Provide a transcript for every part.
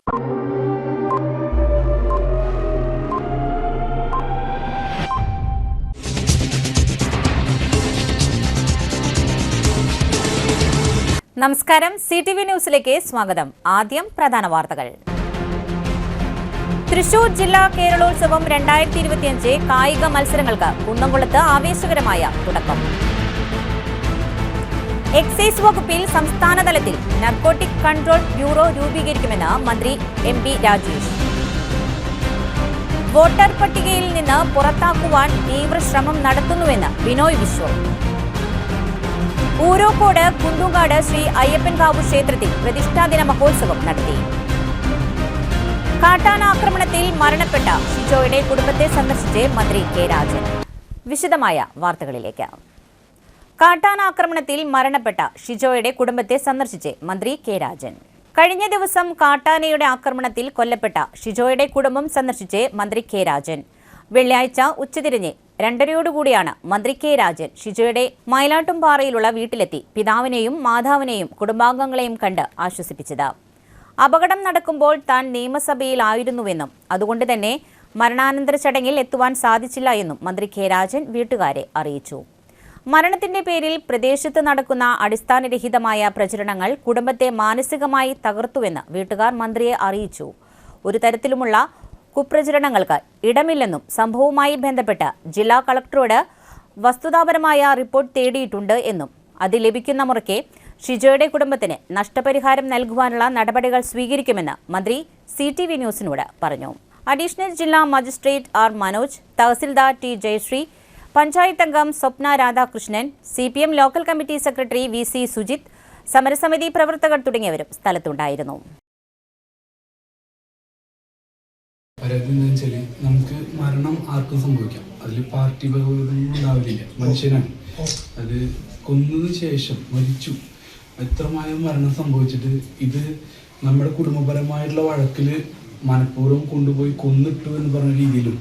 നമസ്കാരം, CTV ന്യൂസിലേക്ക് സ്വാഗതം. ആദ്യം പ്രധാന വാർത്തകൾ. തൃശൂർ ജില്ലാ കേരളോത്സവം 2025 കായിക മത്സരങ്ങൾക്ക് കുന്നംകുളത്ത് ആവേശകരമായ തുടക്കം. എക്സൈസ് വകുപ്പിൽ സംസ്ഥാനതലത്തിൽ നർക്കോട്ടിക് കൺട്രോൾ ബ്യൂറോ രൂപീകരിക്കുമെന്ന് മന്ത്രി MP രാജേഷ്. വോട്ടർ പട്ടികയിൽ നിന്ന് പുറത്താക്കുവാൻ തീവ്ര ശ്രമം നടത്തുന്നുവെന്ന് ബിനോയ് വിശ്വം. ഊരോക്കോട് കുണ്ടുകാട് ശ്രീ അയ്യപ്പൻകാവ് ക്ഷേത്രത്തിൽ പ്രതിഷ്ഠാദിന മഹോത്സവം നടത്തി. കാട്ടാനാക്രമണത്തിൽ മരണപ്പെട്ട ഷിജോയുടെ കുടുംബത്തെ സന്ദർശിച്ച് മന്ത്രി K രാജൻ. വിശദമായ വാർത്തകളിലേക്ക്. കാട്ടാനാക്രമണത്തിൽ മരണപ്പെട്ട ഷിജോയുടെ കുടുംബത്തെ സന്ദർശിച്ച് മന്ത്രി K രാജൻ. കഴിഞ്ഞ ദിവസം കാട്ടാനയുടെ ആക്രമണത്തിൽ കൊല്ലപ്പെട്ട ഷിജോയുടെ കുടുംബം സന്ദർശിച്ച് മന്ത്രി K രാജൻ. വെള്ളിയാഴ്ച ഉച്ചതിരിഞ്ഞ് 2:30 മന്ത്രി K രാജൻ ഷിജോയുടെ മയിലാട്ടുംപാറയിലുള്ള വീട്ടിലെത്തി പിതാവിനെയും മാതാവിനെയും കുടുംബാംഗങ്ങളെയും കണ്ട് ആശ്വസിപ്പിച്ചത്. അപകടം നടക്കുമ്പോൾ താൻ നിയമസഭയിലായിരുന്നുവെന്നും അതുകൊണ്ട് തന്നെ മരണാനന്തര ചടങ്ങിൽ എത്തുവാൻ സാധിച്ചില്ല എന്നും മന്ത്രി K രാജൻ വീട്ടുകാരെ അറിയിച്ചു. മരണത്തിന്റെ പേരിൽ പ്രദേശത്ത് നടക്കുന്ന അടിസ്ഥാനരഹിതമായ പ്രചരണങ്ങൾ കുടുംബത്തെ മാനസികമായി തകർത്തുവെന്ന് വീട്ടുകാർ മന്ത്രിയെ അറിയിച്ചു. ഒരു തരത്തിലുമുള്ള കുപ്രചരണങ്ങൾക്ക് ഇടമില്ലെന്നും സംഭവവുമായി ബന്ധപ്പെട്ട് ജില്ലാ കളക്ടറോട് വസ്തുതാപരമായ റിപ്പോർട്ട് തേടിയിട്ടുണ്ട് എന്നും അത് ലഭിക്കുന്ന മുറയ്ക്ക് ഷിജോയുടെ കുടുംബത്തിന് നഷ്ടപരിഹാരം നൽകുവാനുള്ള നടപടികൾ സ്വീകരിക്കുമെന്ന് മന്ത്രി CTV ന്യൂസിനോട് പറഞ്ഞു. അഡീഷണൽ ജില്ലാ magistrate R Manoj, tahsildar T Jayasree, panchayat അംഗം Swapna Radhakrishnan, CPM local committee secretary VC Sujith, സമരസമിതി പ്രവർത്തകർ തുടങ്ങിയവരും സ്ഥലത്തുണ്ടായിരുന്നു. പരാതി എന്താ വെച്ചാൽ നമുക്ക് മരണം ആർക്കും സംഭവിക്കാം, അതിൽ പാർട്ടി ഉണ്ടാവില്ല, മനുഷ്യനാണ്. അത് കൊന്നതിന് ശേഷം മരിച്ചു, എത്രമായ മരണം സംഭവിച്ചിട്ട് ഇത് നമ്മുടെ കുടുംബപരമായിട്ടുള്ള വഴക്കിൽ മനഃപൂർവ്വം കൊണ്ടുപോയി കൊന്നിട്ടു എന്ന് പറഞ്ഞ രീതിയിലും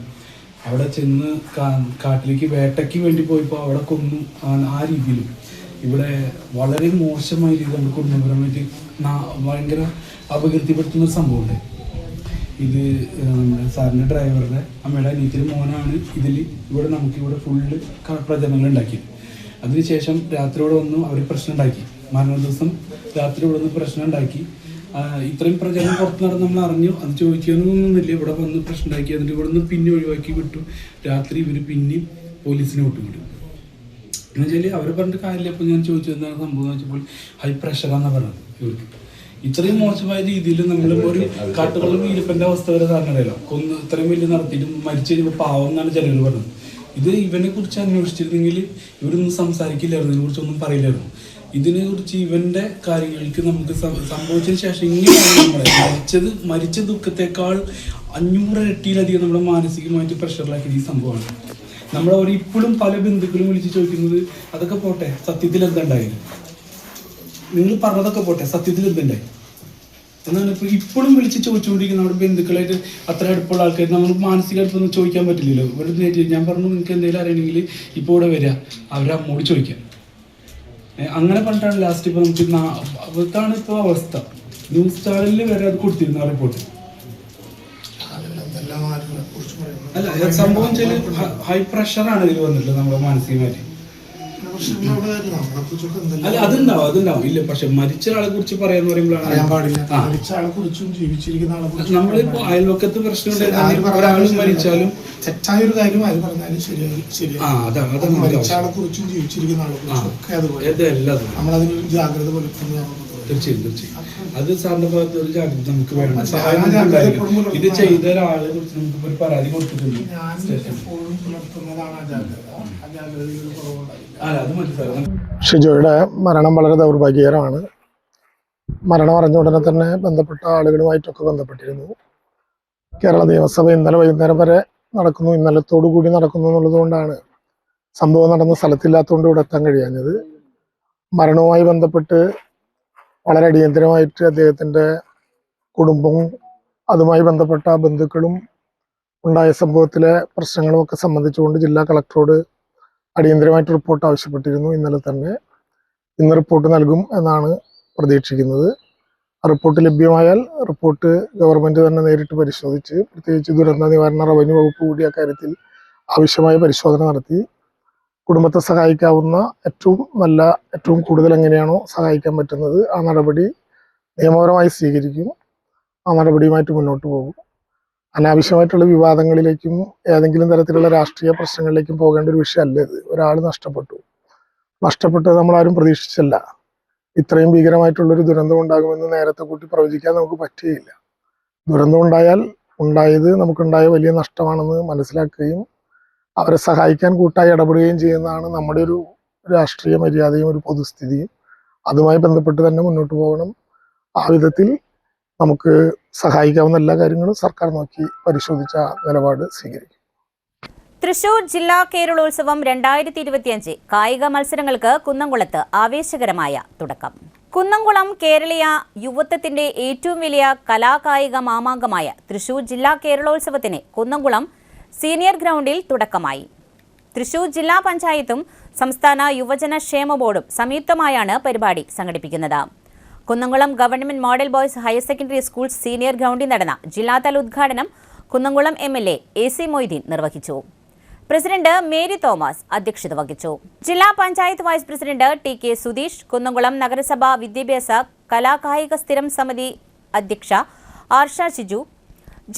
അവിടെ ചെന്ന് കാട്ടിലേക്ക് വേട്ടയ്ക്ക് വേണ്ടി പോയപ്പോൾ അവിടെ കൊന്നു ആ രീതിയിലും ഇവിടെ വളരെ മോശമായ രീതിയിൽ നമ്മുടെ കുടുംബപരമായിട്ട് ഭയങ്കര അപകീർത്തിപ്പെടുത്തുന്ന ഒരു സംഭവമുണ്ട്. ഇത് നമ്മുടെ സാറിൻ്റെ ഡ്രൈവറുടെ അമ്മയുടെ അനിയത്തിൻ്റെ മോനാണ് ഇവിടെ നമുക്കിവിടെ ഫുള്ള് പ്രചരണങ്ങൾ ഉണ്ടാക്കിയത്. അതിനുശേഷം രാത്രി ഇവിടെ വന്നു അവർ പ്രശ്നം ഉണ്ടാക്കി. മരണ ദിവസം രാത്രി ഇവിടെ വന്ന് പ്രശ്നം ഉണ്ടാക്കി. ഇത്രയും പ്രചരണം പുറത്ത് നടന്ന് നമ്മൾ അറിഞ്ഞു, അത് ചോദിക്കാനൊന്നുമില്ല. ഇവിടെ വന്ന് പ്രശ്നം ഉണ്ടാക്കി, അതിൻ്റെ ഇവിടെ നിന്ന് പിന്നെ ഒഴിവാക്കി വിട്ടു. രാത്രി ഇവർ പിന്നെയും പോലീസിനെ വിട്ടുവിടും എന്ന് വെച്ചാൽ അവർ പറഞ്ഞിട്ട് കാര്യമില്ല. ഇപ്പോൾ ഞാൻ ചോദിച്ചു എന്താണ് സംഭവം എന്ന് വെച്ചപ്പോൾ ഹൈ പ്രഷറാണെന്നാണ് പറഞ്ഞത്. ഇവർക്ക് ഇത്രയും മോശമായ രീതിയിൽ നമ്മളിപ്പോൾ ഒരു കാട്ടുകൊള്ള വീരപ്പൻ്റെ അവസ്ഥ വരെ സാറിനറിയാലോ. കൊന്ന് ഇത്രയും വലിയ നടത്തിയിട്ട് മരിച്ചു കഴിഞ്ഞപ്പോൾ പാവം എന്നാണ് ചിലർ പറഞ്ഞത്. ഇത് ഇവനെ കുറിച്ച് അന്വേഷിച്ചിരുന്നെങ്കിൽ ഇവരൊന്നും സംസാരിക്കില്ലായിരുന്നു, ഇതിനെക്കുറിച്ചൊന്നും പറയില്ലായിരുന്നു. ഇതിനെക്കുറിച്ച് ഇവൻ്റെ കാര്യങ്ങൾക്ക് നമുക്ക് സംഭവിച്ചതിന് ശേഷം ഇങ്ങനെയാണ് നമ്മളെ മരിച്ച ദുഃഖത്തെക്കാൾ 500 ഇരട്ടിയിലധികം നമ്മളെ മാനസികമായിട്ട് പ്രഷറിലാക്കിയ ഈ സംഭവമാണ്. നമ്മളവർ ഇപ്പോഴും പല ബന്ധുക്കളും വിളിച്ച് ചോദിക്കുന്നത് അതൊക്കെ പോട്ടെ, സത്യത്തിൽ എന്തുണ്ടായിരുന്നു, നിങ്ങൾ പറഞ്ഞതൊക്കെ പോട്ടെ, സത്യത്തിൽ എന്തുണ്ടായി എന്നാണ് ഇപ്പോഴും വിളിച്ച് ചോദിച്ചുകൊണ്ടിരിക്കുന്നത്. നമ്മുടെ ബന്ധുക്കളായിട്ട് അത്ര അടുപ്പുള്ള ആൾക്കാർ നമ്മൾ മാനസിക അടുപ്പൊന്നും ചോദിക്കാൻ പറ്റില്ലല്ലോ. ഇവിടെ ഞാൻ പറഞ്ഞു നിങ്ങൾക്ക് എന്തെങ്കിലും അറിയണമെങ്കിൽ ഇപ്പോൾ ഇവിടെ വരിക, അവരെ അമ്മോട് ചോദിക്കാം. അങ്ങനെ പറഞ്ഞിട്ടാണ് ലാസ്റ്റ് ഇപ്പോൾ നമുക്ക് അവർക്കാണ് ഇപ്പോൾ അവസ്ഥ. ന്യൂസ് ചാനലിൽ വരെ അത് കൊടുത്തിരുന്നു ആ റിപ്പോർട്ട്. അല്ല സംഭവം വെച്ചാൽ ഹൈ പ്രഷറാണ് ഇതിൽ വന്നിട്ടുള്ളത് നമ്മുടെ മാനസികമായിട്ട്. അല്ല അതുണ്ടാവും ഇല്ല. പക്ഷെ മരിച്ച ആളെ കുറിച്ച് പറയാന്ന് പറയുമ്പോഴാണ് നമ്മളിപ്പോ അയൽവക്കത്ത് പ്രശ്നം ഒരാളും മരിച്ചാലും തെറ്റായ ഒരു കാര്യം ആര് പറഞ്ഞാലും ശരിയായി മരിച്ച ആളെ കുറിച്ചും ജീവിച്ചിരിക്കുന്ന ആളെ കുറിച്ചും ഒക്കെ അതുപോലെ നമ്മളതിനൊരു ജാഗ്രത പുലർത്തുന്നതാണ്. തീർച്ചയായും അത് സാറിന്റെ ഭാഗത്ത് ഒരു ജാഗ്രത നമുക്ക് വേണം. സഹായം ഇത് ചെയ്ത ഒരാളെ കുറിച്ച് നമുക്ക് ഒരു പരാതി കൊടുത്തിട്ടുണ്ട്. ഷിജോയുടെ മരണം വളരെ ദൗർഭാഗ്യകരമാണ്. മരണം അറിഞ്ഞ ഉടനെ തന്നെ ബന്ധപ്പെട്ട ആളുകളുമായിട്ടൊക്കെ ബന്ധപ്പെട്ടിരുന്നു. കേരള നിയമസഭ ഇന്നലെ വൈകുന്നേരം വരെ നടക്കുന്നു, ഇന്നലത്തോടു കൂടി നടക്കുന്നു എന്നുള്ളത് കൊണ്ടാണ് സംഭവം നടന്ന സ്ഥലത്തില്ലാത്തതുകൊണ്ട് ഇവിടെ എത്താൻ കഴിയാഞ്ഞത്. മരണവുമായി ബന്ധപ്പെട്ട് വളരെ അടിയന്തരമായിട്ട് അദ്ദേഹത്തിൻ്റെ കുടുംബവും അതുമായി ബന്ധപ്പെട്ട ബന്ധുക്കളും ഉണ്ടായ സംഭവത്തിലെ പ്രശ്നങ്ങളുമൊക്കെ സംബന്ധിച്ചുകൊണ്ട് ജില്ലാ കളക്ടറോട് അടിയന്തരമായിട്ട് റിപ്പോർട്ട് ആവശ്യപ്പെട്ടിരുന്നു. ഇന്നലെ തന്നെ ഇന്ന് റിപ്പോർട്ട് നൽകും എന്നാണ് പ്രതീക്ഷിക്കുന്നത്. റിപ്പോർട്ട് ലഭ്യമായാൽ റിപ്പോർട്ട് ഗവൺമെൻറ് തന്നെ നേരിട്ട് പരിശോധിച്ച് പ്രത്യേകിച്ച് ദുരന്ത നിവാരണ റവന്യൂ വകുപ്പ് കൂടി അക്കാര്യത്തിൽ ആവശ്യമായ പരിശോധന നടത്തി കുടുംബത്തെ സഹായിക്കാവുന്ന ഏറ്റവും കൂടുതൽ എങ്ങനെയാണോ സഹായിക്കാൻ പറ്റുന്നത് ആ നടപടി നിയമപരമായി സ്വീകരിക്കും. ആ നടപടിയുമായിട്ട് മുന്നോട്ട് പോകും. അനാവശ്യമായിട്ടുള്ള വിവാദങ്ങളിലേക്കും ഏതെങ്കിലും തരത്തിലുള്ള രാഷ്ട്രീയ പ്രശ്നങ്ങളിലേക്കും പോകേണ്ട ഒരു വിഷയമല്ല ഇത്. ഒരാൾ നഷ്ടപ്പെട്ടത് നമ്മളാരും പ്രതീക്ഷിച്ചല്ല. ഇത്രയും ഭീകരമായിട്ടുള്ളൊരു ദുരന്തം ഉണ്ടാകുമെന്ന് നേരത്തെ കൂട്ടി പ്രവചിക്കാൻ നമുക്ക് പറ്റുകയില്ല. ദുരന്തം ഉണ്ടായത് നമുക്കുണ്ടായ വലിയ നഷ്ടമാണെന്ന് മനസ്സിലാക്കുകയും അവരെ സഹായിക്കാൻ കൂട്ടായി ഇടപെടുകയും ചെയ്യുന്നതാണ് നമ്മുടെ ഒരു രാഷ്ട്രീയ മര്യാദയും ഒരു പൊതുസ്ഥിതിയും. അതുമായി ബന്ധപ്പെട്ട് തന്നെ മുന്നോട്ട് പോകണം. ആ വിധത്തിൽ നമുക്ക് സഹായിക്കാവുന്ന എല്ലാ കാര്യങ്ങളും സർക്കാർ നോക്കി പരിശോധിച്ച നിലപാട് സ്വീകരിക്കും. തൃശൂർ ജില്ലാ കേരളോത്സവം 2025 കായിക മത്സരങ്ങൾക്ക് കുന്നംകുളത്ത് ആവേശകരമായ തുടക്കം. കുന്നംകുളം കേരളീയ യുവത്വത്തിന്റെ ഏറ്റവും വലിയ കലാകായിക മാമാങ്കമായ തൃശൂർ ജില്ലാ കേരളോത്സവത്തിന് കുന്നംകുളം സീനിയർ ഗ്രൗണ്ടിൽ തുടക്കമായി. തൃശൂർ ജില്ലാ പഞ്ചായത്തും സംസ്ഥാന യുവജന ക്ഷേമ ബോർഡും സംയുക്തമായാണ് പരിപാടി സംഘടിപ്പിക്കുന്നത്. Kunnamkulam government model boys higher secondary school senior ഗ്രൗണ്ടിൽ നടന്ന ജില്ലാതല ഉദ്ഘാടനം കുന്നംകുളം MLA AC മൊയ്തീൻ നിർവഹിച്ചു. പ്രസിഡന്റ് മേരി തോമസ് അധ്യക്ഷത വഹിച്ചു. ജില്ലാ panchayat vice president TK Sudheesh, Kunnamkulam നഗരസഭ വിദ്യാഭ്യാസ കലാകായിക സ്ഥിരം സമിതി അധ്യക്ഷ ആർഷ ഷിജു,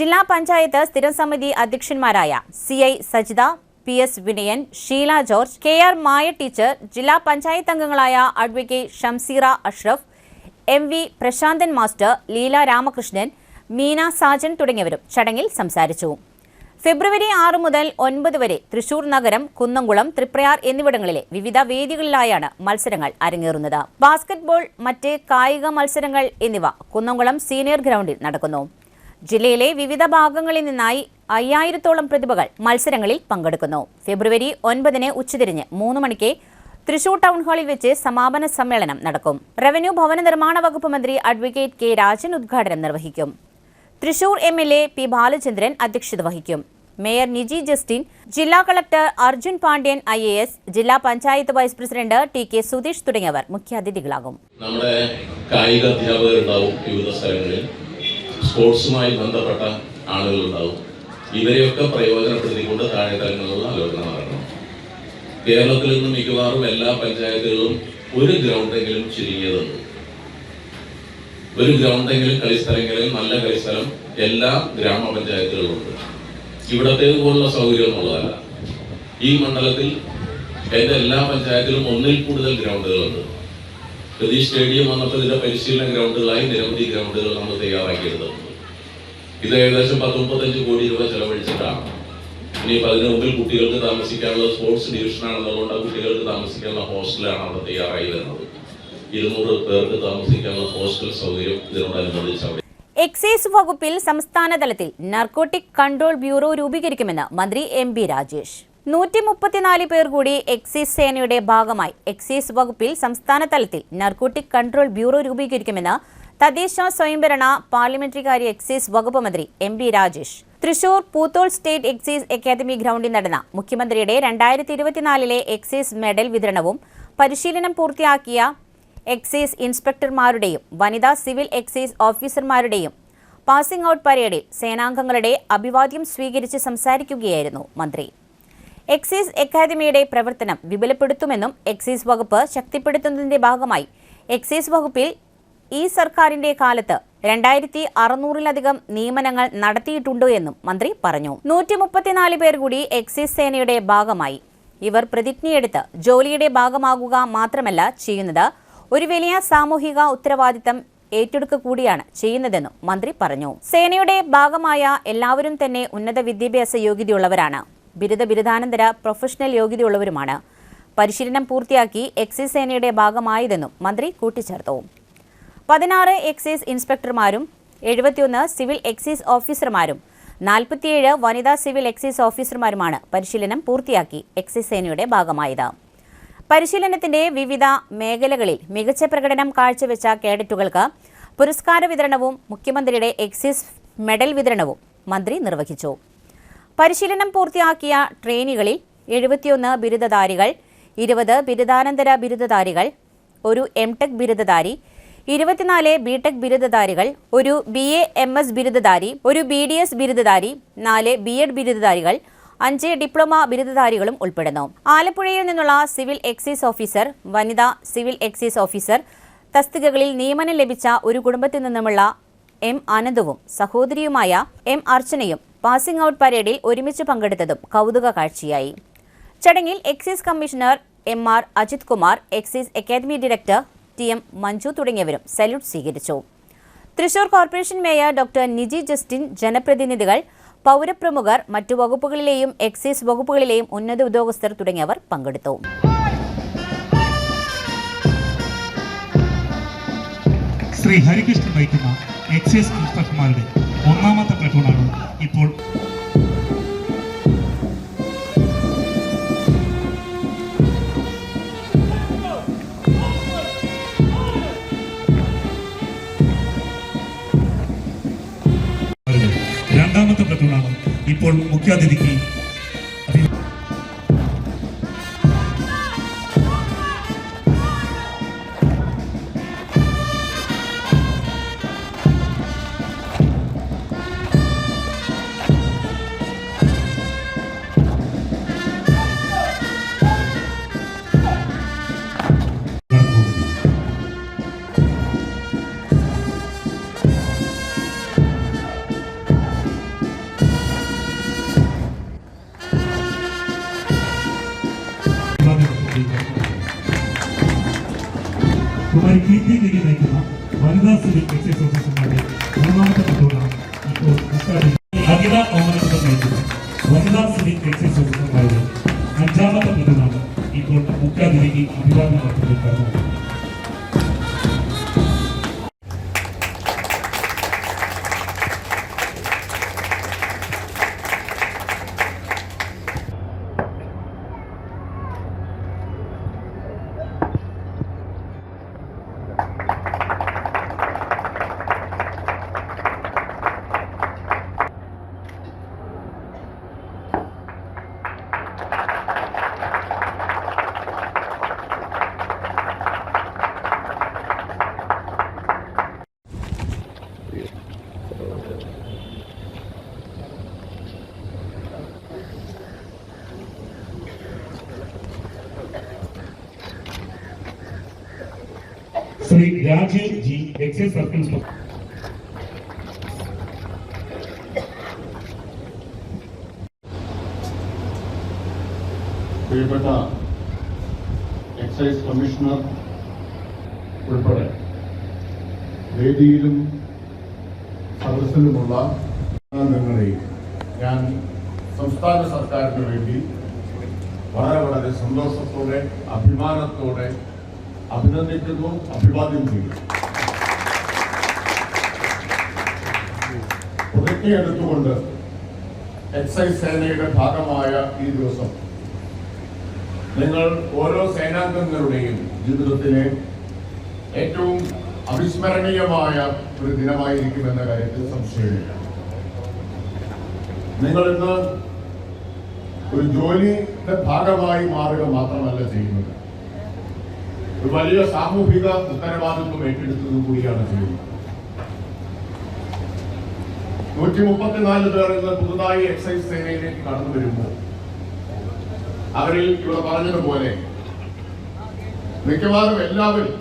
ജില്ലാ പഞ്ചായത്ത് സ്ഥിരം സമിതി അധ്യക്ഷന്മാരായ CI Sajitha, PS Vinayan, Sheela George, KR Maya teacher, ജില്ലാ പഞ്ചായത്ത് അംഗങ്ങളായ advocate Shamseera Ashraf, MV Prasanthan master, Leela Ramakrishnan, Meena Sajan തുടങ്ങിയവരും ചടങ്ങിൽ സംസാരിച്ചു. ഫെബ്രുവരി 6 മുതൽ 9 വരെ തൃശൂർ നഗരം, കുന്നംകുളം, തൃപ്രയാർ എന്നിവിടങ്ങളിലെ വിവിധ വേദികളിലായാണ് മത്സരങ്ങൾ അരങ്ങേറുന്നത്. ബാസ്കറ്റ്ബോൾ, മറ്റ് കായിക മത്സരങ്ങൾ എന്നിവ കുന്നംകുളം സീനിയർ ഗ്രൗണ്ടിൽ നടക്കുന്നു. ജില്ലയിലെ വിവിധ ഭാഗങ്ങളിൽ നിന്നായി 5000-ഓളം പ്രതിഭകൾ മത്സരങ്ങളിൽ പങ്കെടുക്കുന്നു. ഫെബ്രുവരി 9 ഉച്ചതിരിഞ്ഞ് 3 മണിക്ക് തൃശൂർ ടൗൺ ഹാളിൽ വെച്ച് സമാപന സമ്മേളനം നടക്കും. റവന്യൂ ഭവന നിർമ്മാണ വകുപ്പ് മന്ത്രി അഡ്വക്കേറ്റ് K രാജൻ ഉദ്ഘാടനം നിർവഹിക്കും. തൃശൂർ MLA P ബാലചന്ദ്രൻ അധ്യക്ഷത വഹിക്കും. മേയർ നിജി ജസ്റ്റിൻ, ജില്ലാ കളക്ടർ അർജുൻ പാണ്ഡ്യൻ IAS, ജില്ലാ panchayat vice president TK Sudheesh തുടങ്ങിയവർ മുഖ്യാതിഥികളാകും. നമ്മുടെ കായിക അധ്യാപകരുണ്ടാവും, വിവിധ സ്ഥലങ്ങളിൽ സ്പോർട്സുമായി ബന്ധപ്പെട്ട ആളുകളുണ്ടാവും. ഇവരെയൊക്കെ പ്രയോജനപ്പെടുത്തിക്കൊണ്ട് താഴെ തലങ്ങളിലുള്ള ആലോചന നടക്കണം. കേരളത്തിൽ നിന്നും മിക്കവാറും എല്ലാ പഞ്ചായത്തുകളും ഒരു ഗ്രൗണ്ടെങ്കിലും ചുരുങ്ങിയതുണ്ട്. ഒരു ഗ്രൗണ്ടെങ്കിലും കളിസ്ഥലങ്ങളിൽ നല്ല കളിസ്ഥലം എല്ലാ ഗ്രാമപഞ്ചായത്തുകളുമുണ്ട്. ഇവിടത്തേത് പോലുള്ള സൗകര്യം എന്നുള്ളതല്ല. ഈ മണ്ഡലത്തിൽ എൻ്റെ എല്ലാ പഞ്ചായത്തിലും 1-ൽ കൂടുതൽ ഗ്രൗണ്ടുകളുണ്ട്. പ്രതി സ്റ്റേഡിയം വന്നപ്പോൾ ഇതിന്റെ പരിശീലന ഗ്രൗണ്ടുകളായി നിരവധി ഗ്രൗണ്ടുകൾ നമ്മൾ തയ്യാറാക്കിയെടുത്തിട്ടുണ്ട്. ഇത് ഏകദേശം 10-35 കോടി രൂപ ചെലവഴിച്ചിട്ടാണ്. ഇനിയിപ്പോൾ അതിന് മുമ്പിൽ കുട്ടികൾക്ക് താമസിക്കാനുള്ള സ്പോർട്സ് ഡിവിഷനാണെന്നുള്ളത് ആ കുട്ടികൾക്ക് താമസിക്കാനുള്ള ഹോസ്റ്റലാണ് അവിടെ തയ്യാറായി വരുന്നത്. 200 പേർക്ക് താമസിക്കാനുള്ള ഹോസ്റ്റൽ സൗകര്യം ഇതിനോടനുബന്ധിച്ച് അവിടെ. എക്സൈസ് വകുപ്പിൽ സംസ്ഥാന തലത്തിൽ നാർക്കോട്ടിക് കൺട്രോൾ ബ്യൂറോ രൂപീകരിക്കുമെന്ന് മന്ത്രി MB രാജേഷ്. 134 പേർ കൂടി എക്സൈസ് സേനയുടെ ഭാഗമായി എക്സൈസ് വകുപ്പിൽ സംസ്ഥാന തലത്തിൽ നാർക്കോട്ടിക് കൺട്രോൾ ബ്യൂറോ രൂപീകരിക്കുമെന്ന് തദ്ദേശ സ്വയംഭരണ പാർലമെന്ററി കാര്യ എക്സൈസ് വകുപ്പ് മന്ത്രി MB Rajesh Thrissur Poothole state excise academy ഗ്രൗണ്ടിൽ നടന്ന മുഖ്യമന്ത്രിയുടെ 2024 എക്സൈസ് മെഡൽ വിതരണവും പരിശീലനം പൂർത്തിയാക്കിയ എക്സൈസ് ഇൻസ്പെക്ടർമാരുടെയും വനിതാ സിവിൽ എക്സൈസ് ഓഫീസർമാരുടെയും പാസിംഗ് ഔട്ട് പരേഡിൽ സേനാംഗങ്ങളുടെ അഭിവാദ്യം സ്വീകരിച്ച് സംസാരിക്കുകയായിരുന്നു മന്ത്രി. എക്സൈസ് അക്കാദമിയുടെ പ്രവർത്തനം വിപുലപ്പെടുത്തുമെന്നും എക്സൈസ് വകുപ്പ് ശക്തിപ്പെടുത്തുന്നതിന്റെ ഭാഗമായി എക്സൈസ് വകുപ്പിൽ ഈ സർക്കാരിന്റെ കാലത്ത് 2600-ലധികം നിയമനങ്ങൾ നടത്തിയിട്ടുണ്ട് എന്നും മന്ത്രി പറഞ്ഞു. 134 പേർ കൂടി എക്സൈസ് സേനയുടെ ഭാഗമായി. ഇവർ പ്രതിജ്ഞയെടുത്ത് ജോലിയുടെ ഭാഗമാകുക മാത്രമല്ല ചെയ്യുന്നത്, ഒരു വലിയ സാമൂഹിക ഉത്തരവാദിത്തം ഏറ്റെടുക്കുക കൂടിയാണ് ചെയ്യുന്നതെന്നും മന്ത്രി പറഞ്ഞു. സേനയുടെ ഭാഗമായ എല്ലാവരും തന്നെ ഉന്നത വിദ്യാഭ്യാസ യോഗ്യതയുള്ളവരാണ്. ബിരുദാനന്തര പ്രൊഫഷണൽ യോഗ്യതയുള്ളവരുമാണ്. പരിശീലനം പൂർത്തിയാക്കി എക്സൈസ് സേനയുടെ ഭാഗമായതെന്നും മന്ത്രി കൂട്ടിച്ചേർത്തു. 16 എക്സൈസ് ഇൻസ്പെക്ടർമാരും 71 സിവിൽ എക്സൈസ് ഓഫീസർമാരും 47 വനിതാ സിവിൽ എക്സൈസ് ഓഫീസർമാരുമാണ് പരിശീലനം പൂർത്തിയാക്കി എക്സൈസ് സേനയുടെ ഭാഗമായത്. പരിശീലനത്തിന്റെ വിവിധ മേഖലകളിൽ മികച്ച പ്രകടനം കാഴ്ചവെച്ച കേഡറ്റുകൾക്ക് പുരസ്കാര വിതരണവും മുഖ്യമന്ത്രിയുടെ എക്സൈസ് മെഡൽ വിതരണവും മന്ത്രി നിർവഹിച്ചു. പരിശീലനം പൂർത്തിയാക്കിയ ട്രെയിനികളിൽ 71 ബിരുദധാരികൾ, 20 ബിരുദാനന്തര ബിരുദധാരികൾ, 1 MTech ബിരുദധാരി, 24 ബിടെക് ബിരുദധാരികൾ, ഒരു BA MS ബിരുദധാരി, ഒരു BDS ബിരുദധാരി, 4 B.Ed ബിരുദധാരികൾ, 5 ഡിപ്ലോമ ബിരുദധാരികളും ഉൾപ്പെടുന്നു. ആലപ്പുഴയിൽ നിന്നുള്ള സിവിൽ എക്സൈസ് ഓഫീസർ, വനിതാ സിവിൽ എക്സൈസ് ഓഫീസർ തസ്തികകളിൽ നിയമനം ലഭിച്ച ഒരു കുടുംബത്തിൽ നിന്നുമുള്ള M. ആനന്ദവും സഹോദരിയുമായ M. അർച്ചനയും പാസിംഗ് ഔട്ട് പരേഡിൽ ഒരുമിച്ച് പങ്കെടുത്തതും കൗതുക കാഴ്ചയായി. ചടങ്ങിൽ excise commissioner MR Ajith Kumar, excise academy director TM Manju തുടങ്ങിയവരും സല്യൂട്ട് സ്വീകരിച്ചു. Thrissur corporation mayor doctor Niji Justin, ജനപ്രതിനിധികൾ, പൗരപ്രമുഖർ, മറ്റു വകുപ്പുകളിലെയും എക്സൈസ് വകുപ്പുകളിലെയും ഉന്നത ഉദ്യോഗസ്ഥർ തുടങ്ങിയവർ പങ്കെടുത്തു. ശ്രീ ഹരികൃഷ്ണൻ നയിക്കുന്ന എക്സൈസ് ഇൻസ്പെക്ടർമാരുടെ 1ാമത്തെ പ്ലറ്റൂണാണ് ഇപ്പോൾ രണ്ടാമത്തെ പ്ലറ്റൂണാണ് ഇപ്പോൾ മുഖ്യാതിഥിക്ക് കുമാരി കീർത്തി ദേവി നയിക്കുന്ന വനിതാ സിവിൽ എക്സൈസ് ഓഫീസർമാരുടെ 3ാമത്തെ പ്ലറ്റൂണാണ് ഇപ്പോൾ അഖില ഓമനത്തുകൾ നയിക്കുന്ന വനിതാ സിവിൽ എക്സൈസ് ഓഫീസർമാരുടെ 5ാമത്തെ പ്ലറ്റൂണാണ് ഇപ്പോൾ മുഖ്യാതിഥിക്ക് അഭിവാദനം അർപ്പിക്കുന്നത്. Shri Rajeev ji, excise circle inspector. പ്രിയപ്പെട്ട എക്സൈസ് കമ്മീഷണർ ഉൾപ്പെടെ വേദിയിലും സദസ്സിലുമുള്ള അംഗങ്ങളെയും ഞാൻ സംസ്ഥാന സർക്കാരിന് വേണ്ടി വളരെ സന്തോഷത്തോടെ അഭിമാനത്തോടെ അഭിനന്ദിക്കുന്നു, അഭിവാദ്യം ചെയ്യുന്നു. പ്രതിജ്ഞയെടുത്തുകൊണ്ട് എക്സൈസ് സേനയുടെ ഭാഗമായ ഈ ദിവസം നിങ്ങൾ ഓരോ സേനാംഗങ്ങളുടെയും ജീവിതത്തിലെ ഏറ്റവും അവിസ്മരണീയമായ ഒരു ദിനമായിരിക്കുമെന്ന കാര്യത്തിൽ സംശയമില്ല. നിങ്ങൾ ഇന്ന് ഒരു ജോലിയുടെ ഭാഗമായി മാറുക മാത്രമല്ല ചെയ്യുന്നത്, ഒരു വലിയ സാമൂഹിക ഉത്തരവാദിത്വം ഏറ്റെടുത്തത് കൂടിയാണ് ചെയ്യുന്നത്. 134 പേർ ഇന്ന് പുതുതായി എക്സൈസ് സേനയിലേക്ക് കടന്നു വരുമ്പോൾ അവരിൽ ഇവിടെ പറഞ്ഞതുപോലെ മിക്കവാറും എല്ലാവരും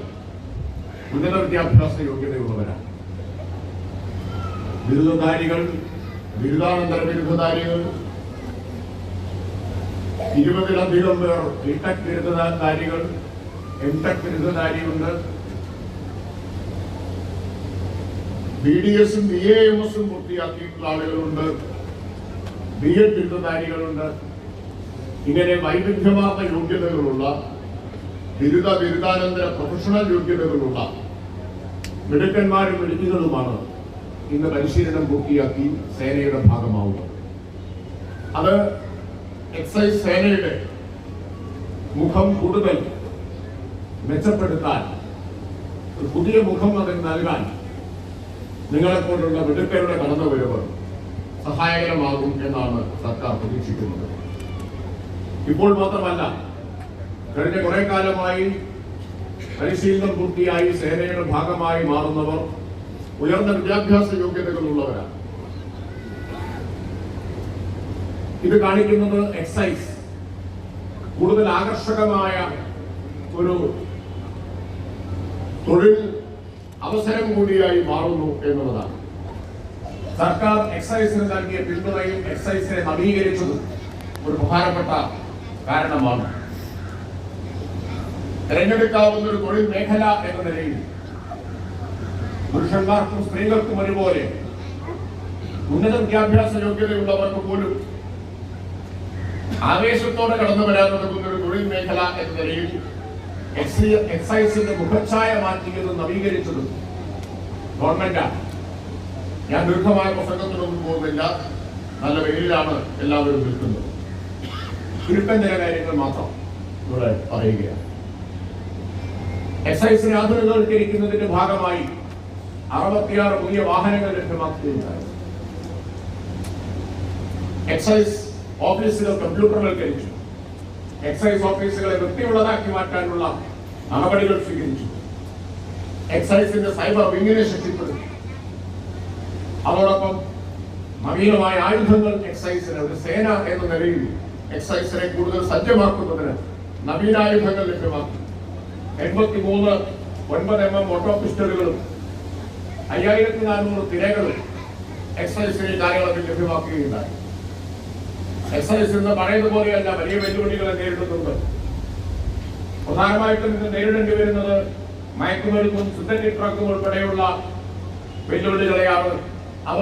ഉന്നത വിദ്യാഭ്യാസ യോഗ്യതയുള്ളവരാണ്. ബിരുദധാരികൾ, ബിരുദാനന്തര ബിരുദധാരികൾ, 20-ലധികം പേർ ബിടെക് ബിരുദധാരികൾ, MTech ബിരുദധാരിയുണ്ട്, BDSും BAMSും പൂർത്തിയാക്കിയിട്ടുള്ള ആളുകളുണ്ട്, B.Ed ബിരുദധാരികളുണ്ട്. ഇങ്ങനെ വൈവിധ്യമാർന്ന യോഗ്യതകളുള്ള ബിരുദാനന്തര പ്രൊഫഷണൽ യോഗ്യതകളുള്ള മിടുക്കന്മാരും മിടുക്കികളുമാണ് ഇന്ന് പരിശീലനം പൂർത്തിയാക്കി സേനയുടെ ഭാഗമാവുന്നത്. അത് എക്സൈസ് സേനയുടെ മുഖം കൂടുതൽ മെച്ചപ്പെടുത്താൻ, ഒരു പുതിയ മുഖം അതിന് നൽകാൻ നിങ്ങളെക്കൊണ്ടുള്ള മിടുക്കരുടെ കടന്നുവരവ് സഹായകരമാകും എന്നാണ് സർക്കാർ പ്രതീക്ഷിക്കുന്നത്. ഇപ്പോൾ മാത്രമല്ല, കഴിഞ്ഞ കുറെ കാലമായി പരിശീലനം പൂർത്തിയായി സേനയുടെ ഭാഗമായി മാറുന്നവർ ഉയർന്ന വിദ്യാഭ്യാസ യോഗ്യതകളുള്ളവരാണ്. ഇത് കാണിക്കുന്നത് എക്സൈസ് കൂടുതൽ ആകർഷകമായ ഒരു തൊഴിൽ അവസരം കൂടിയായി മാറുന്നു എന്നുള്ളതാണ്. സർക്കാർ എക്സൈസിന് നൽകിയ പിന്തുണയും എക്സൈസിനെ നവീകരിച്ചതും ഒരു പ്രധാനപ്പെട്ട കാരണമാണ്. തിരഞ്ഞെടുക്കാവുന്ന ഒരു തൊഴിൽ മേഖല എന്ന നിലയിൽ പുരുഷന്മാർക്കും സ്ത്രീകൾക്കും ഒരുപോലെ ഉന്നത വിദ്യാഭ്യാസ യോഗ്യതയുള്ളവർക്ക് പോലും ആവേശത്തോടെ കടന്നു വരാൻ നടക്കുന്ന ഒരു തൊഴിൽ മേഖല എന്ന നിലയിൽ എക്സൈസിന്റെ മുഖച്ഛായ മാറ്റിയതും നവീകരിച്ചതും ഗവൺമെന്റാണ്. ഞാൻ ദീർഘമായ പ്രസംഗത്തിനൊന്നും പോകുന്നില്ല. നല്ല വെയിലാണ് എല്ലാവരും നിൽക്കുന്നത്. ചുരുക്കം ചില കാര്യങ്ങൾ മാത്രം ഇവിടെ പറയുകയാണ്. എക്സൈസിനെ ആധുനികവൽക്കരിക്കുന്നതിന്റെ ഭാഗമായി 66 പുതിയ വാഹനങ്ങൾ ലഭ്യമാക്കുകയുണ്ടായി. എക്സൈസ് ഓഫീസുകൾ കമ്പ്യൂട്ടർവൽക്കരിച്ചു. എക്സൈസ് ഓഫീസുകളെ വൃത്തിയുള്ളതാക്കി മാറ്റാനുള്ള നടപടികൾ സ്വീകരിച്ചു. എക്സൈസിന്റെ സൈബർ വിങ്ങിനെ ശക്തിപ്പെടുത്തി. അതോടൊപ്പം നവീനമായ ആയുധങ്ങൾ എക്സൈസിന് ഒരു സേന എന്ന നിലയിൽ എക്സൈസിനെ കൂടുതൽ സജ്ജമാക്കുന്നതിന് നവീനായുധങ്ങൾ ലഭ്യമാക്കി. 83 9mm ഓട്ടോ പിസ്റ്റളുകളും 5400 തിരകളും എക്സൈസിന് കാലയളവിൽ ലഭ്യമാക്കുകയുണ്ടായി. എക്സൈസ് ഇന്ന് പഴയതുപോലെയല്ല, വലിയ വെല്ലുവിളികളെ നേരിടുന്നുണ്ട്. പ്രധാനമായിട്ടും ഇന്ന് നേരിടേണ്ടി വരുന്നത് മയക്കുമരുന്നും സിന്തറ്റിക് ഡ്രഗും ഉൾപ്പെടെയുള്ള വെല്ലുവിളികളെയാണ്. അവ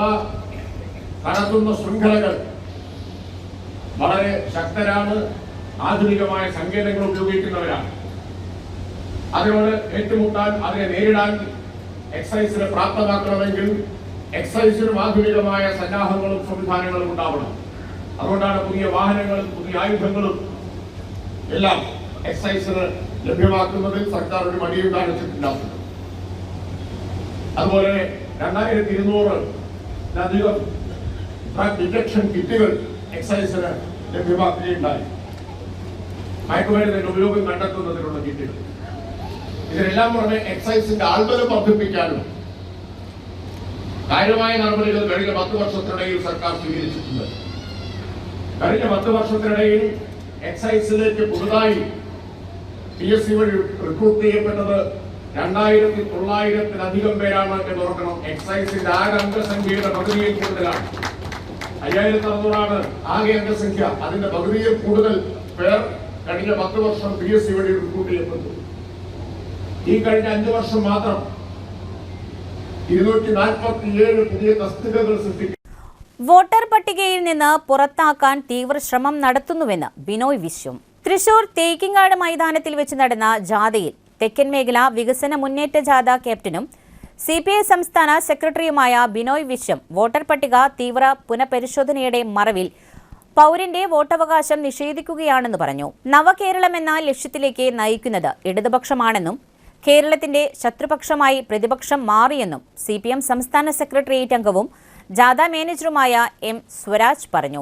കടത്തുന്ന ശൃംഖലകൾ വളരെ ശക്തരാണ്, ആധുനികമായ സങ്കേതങ്ങൾ ഉപയോഗിക്കുന്നവരാണ്. അതിനോട് ഏറ്റുമുട്ടാൻ, അതിനെ നേരിടാൻ എക്സൈസിനെ പ്രാപ്തമാക്കണമെങ്കിൽ എക്സൈസിനും ആധുനികമായ സന്നാഹങ്ങളും സംവിധാനങ്ങളും ഉണ്ടാവണം. അതുകൊണ്ടാണ് പുതിയ വാഹനങ്ങളും പുതിയ ആയുധങ്ങളും എല്ലാം എക്സൈസിന് ലഭ്യമാക്കുന്നതിൽ സർക്കാർ ഒരു മടിയും കാണിച്ചിട്ടില്ലാത്തത്. അതുപോലെ 2200-ലധികം ഡ്രഗ് ഡിറ്റക്ഷൻ കിറ്റുകൾ എക്സൈസിന് ലഭ്യമാക്കുകയുണ്ടായി. മയക്കുമരുന്നിന്റെ ഉപയോഗം കണ്ടെത്തുന്നതിനുള്ള കിറ്റുകൾ. ഇതിനെല്ലാം പുറമെ എക്സൈസിന്റെ ആൾബലം വർദ്ധിപ്പിക്കാനും കാര്യമായ നടപടികൾ കഴിഞ്ഞ 10 വർഷത്തിനിടയിൽ സർക്കാർ സ്വീകരിച്ചിട്ടുണ്ട്. കഴിഞ്ഞ 10 വർഷത്തിനിടയിൽ എക്സൈസിലേക്ക് പുതുതായി PSC വഴി റിക്രൂട്ട് ചെയ്യപ്പെട്ടത് 2900-ലധികം പേരാണ് എന്ന് ഓർക്കണം. എക്സൈസിന്റെ ആകെ അംഗസംഖ്യയുടെ പകുതിയിൽ കൂടുതലാണ്. 5600 ആകെ അംഗസംഖ്യ. അതിന്റെ പകുതിയിൽ കൂടുതൽ പേർ കഴിഞ്ഞ 10 വർഷം PSC വഴി റിക്രൂട്ട് ചെയ്യപ്പെട്ടു. ഈ കഴിഞ്ഞ 5 വർഷം മാത്രം 247 പുതിയ തസ്തികകൾ സൃഷ്ടിക്കും. വോട്ടർ പട്ടികയിൽ നിന്ന് പുറത്താക്കാൻ തീവ്ര ശ്രമം നടത്തുന്നുവെന്ന് ബിനോയ് വിശ്വം. തൃശൂർ തേക്കിങ്ങാട് മൈതാനത്തിൽ വെച്ച് നടന്ന ജാഥയിൽ തെക്കൻ മേഖല വികസന മുന്നേറ്റ ജാഥ ക്യാപ്റ്റനും CPI സംസ്ഥാന സെക്രട്ടറിയുമായ ബിനോയ് വിശ്വം വോട്ടർ പട്ടിക തീവ്ര പുനഃപരിശോധനയുടെ മറവിൽ പൗരന്റെ വോട്ടവകാശം നിഷേധിക്കുകയാണെന്ന് പറഞ്ഞു. നവകേരളം എന്ന ലക്ഷ്യത്തിലേക്ക് നയിക്കുന്നത് ഇടതുപക്ഷമാണെന്നും കേരളത്തിന്റെ ശത്രുപക്ഷമായി പ്രതിപക്ഷം മാറിയെന്നും CPM സംസ്ഥാന സെക്രട്ടേറിയറ്റ് അംഗവും ജാഥ മാനേജറുമായ M. സ്വരാജ് പറഞ്ഞു.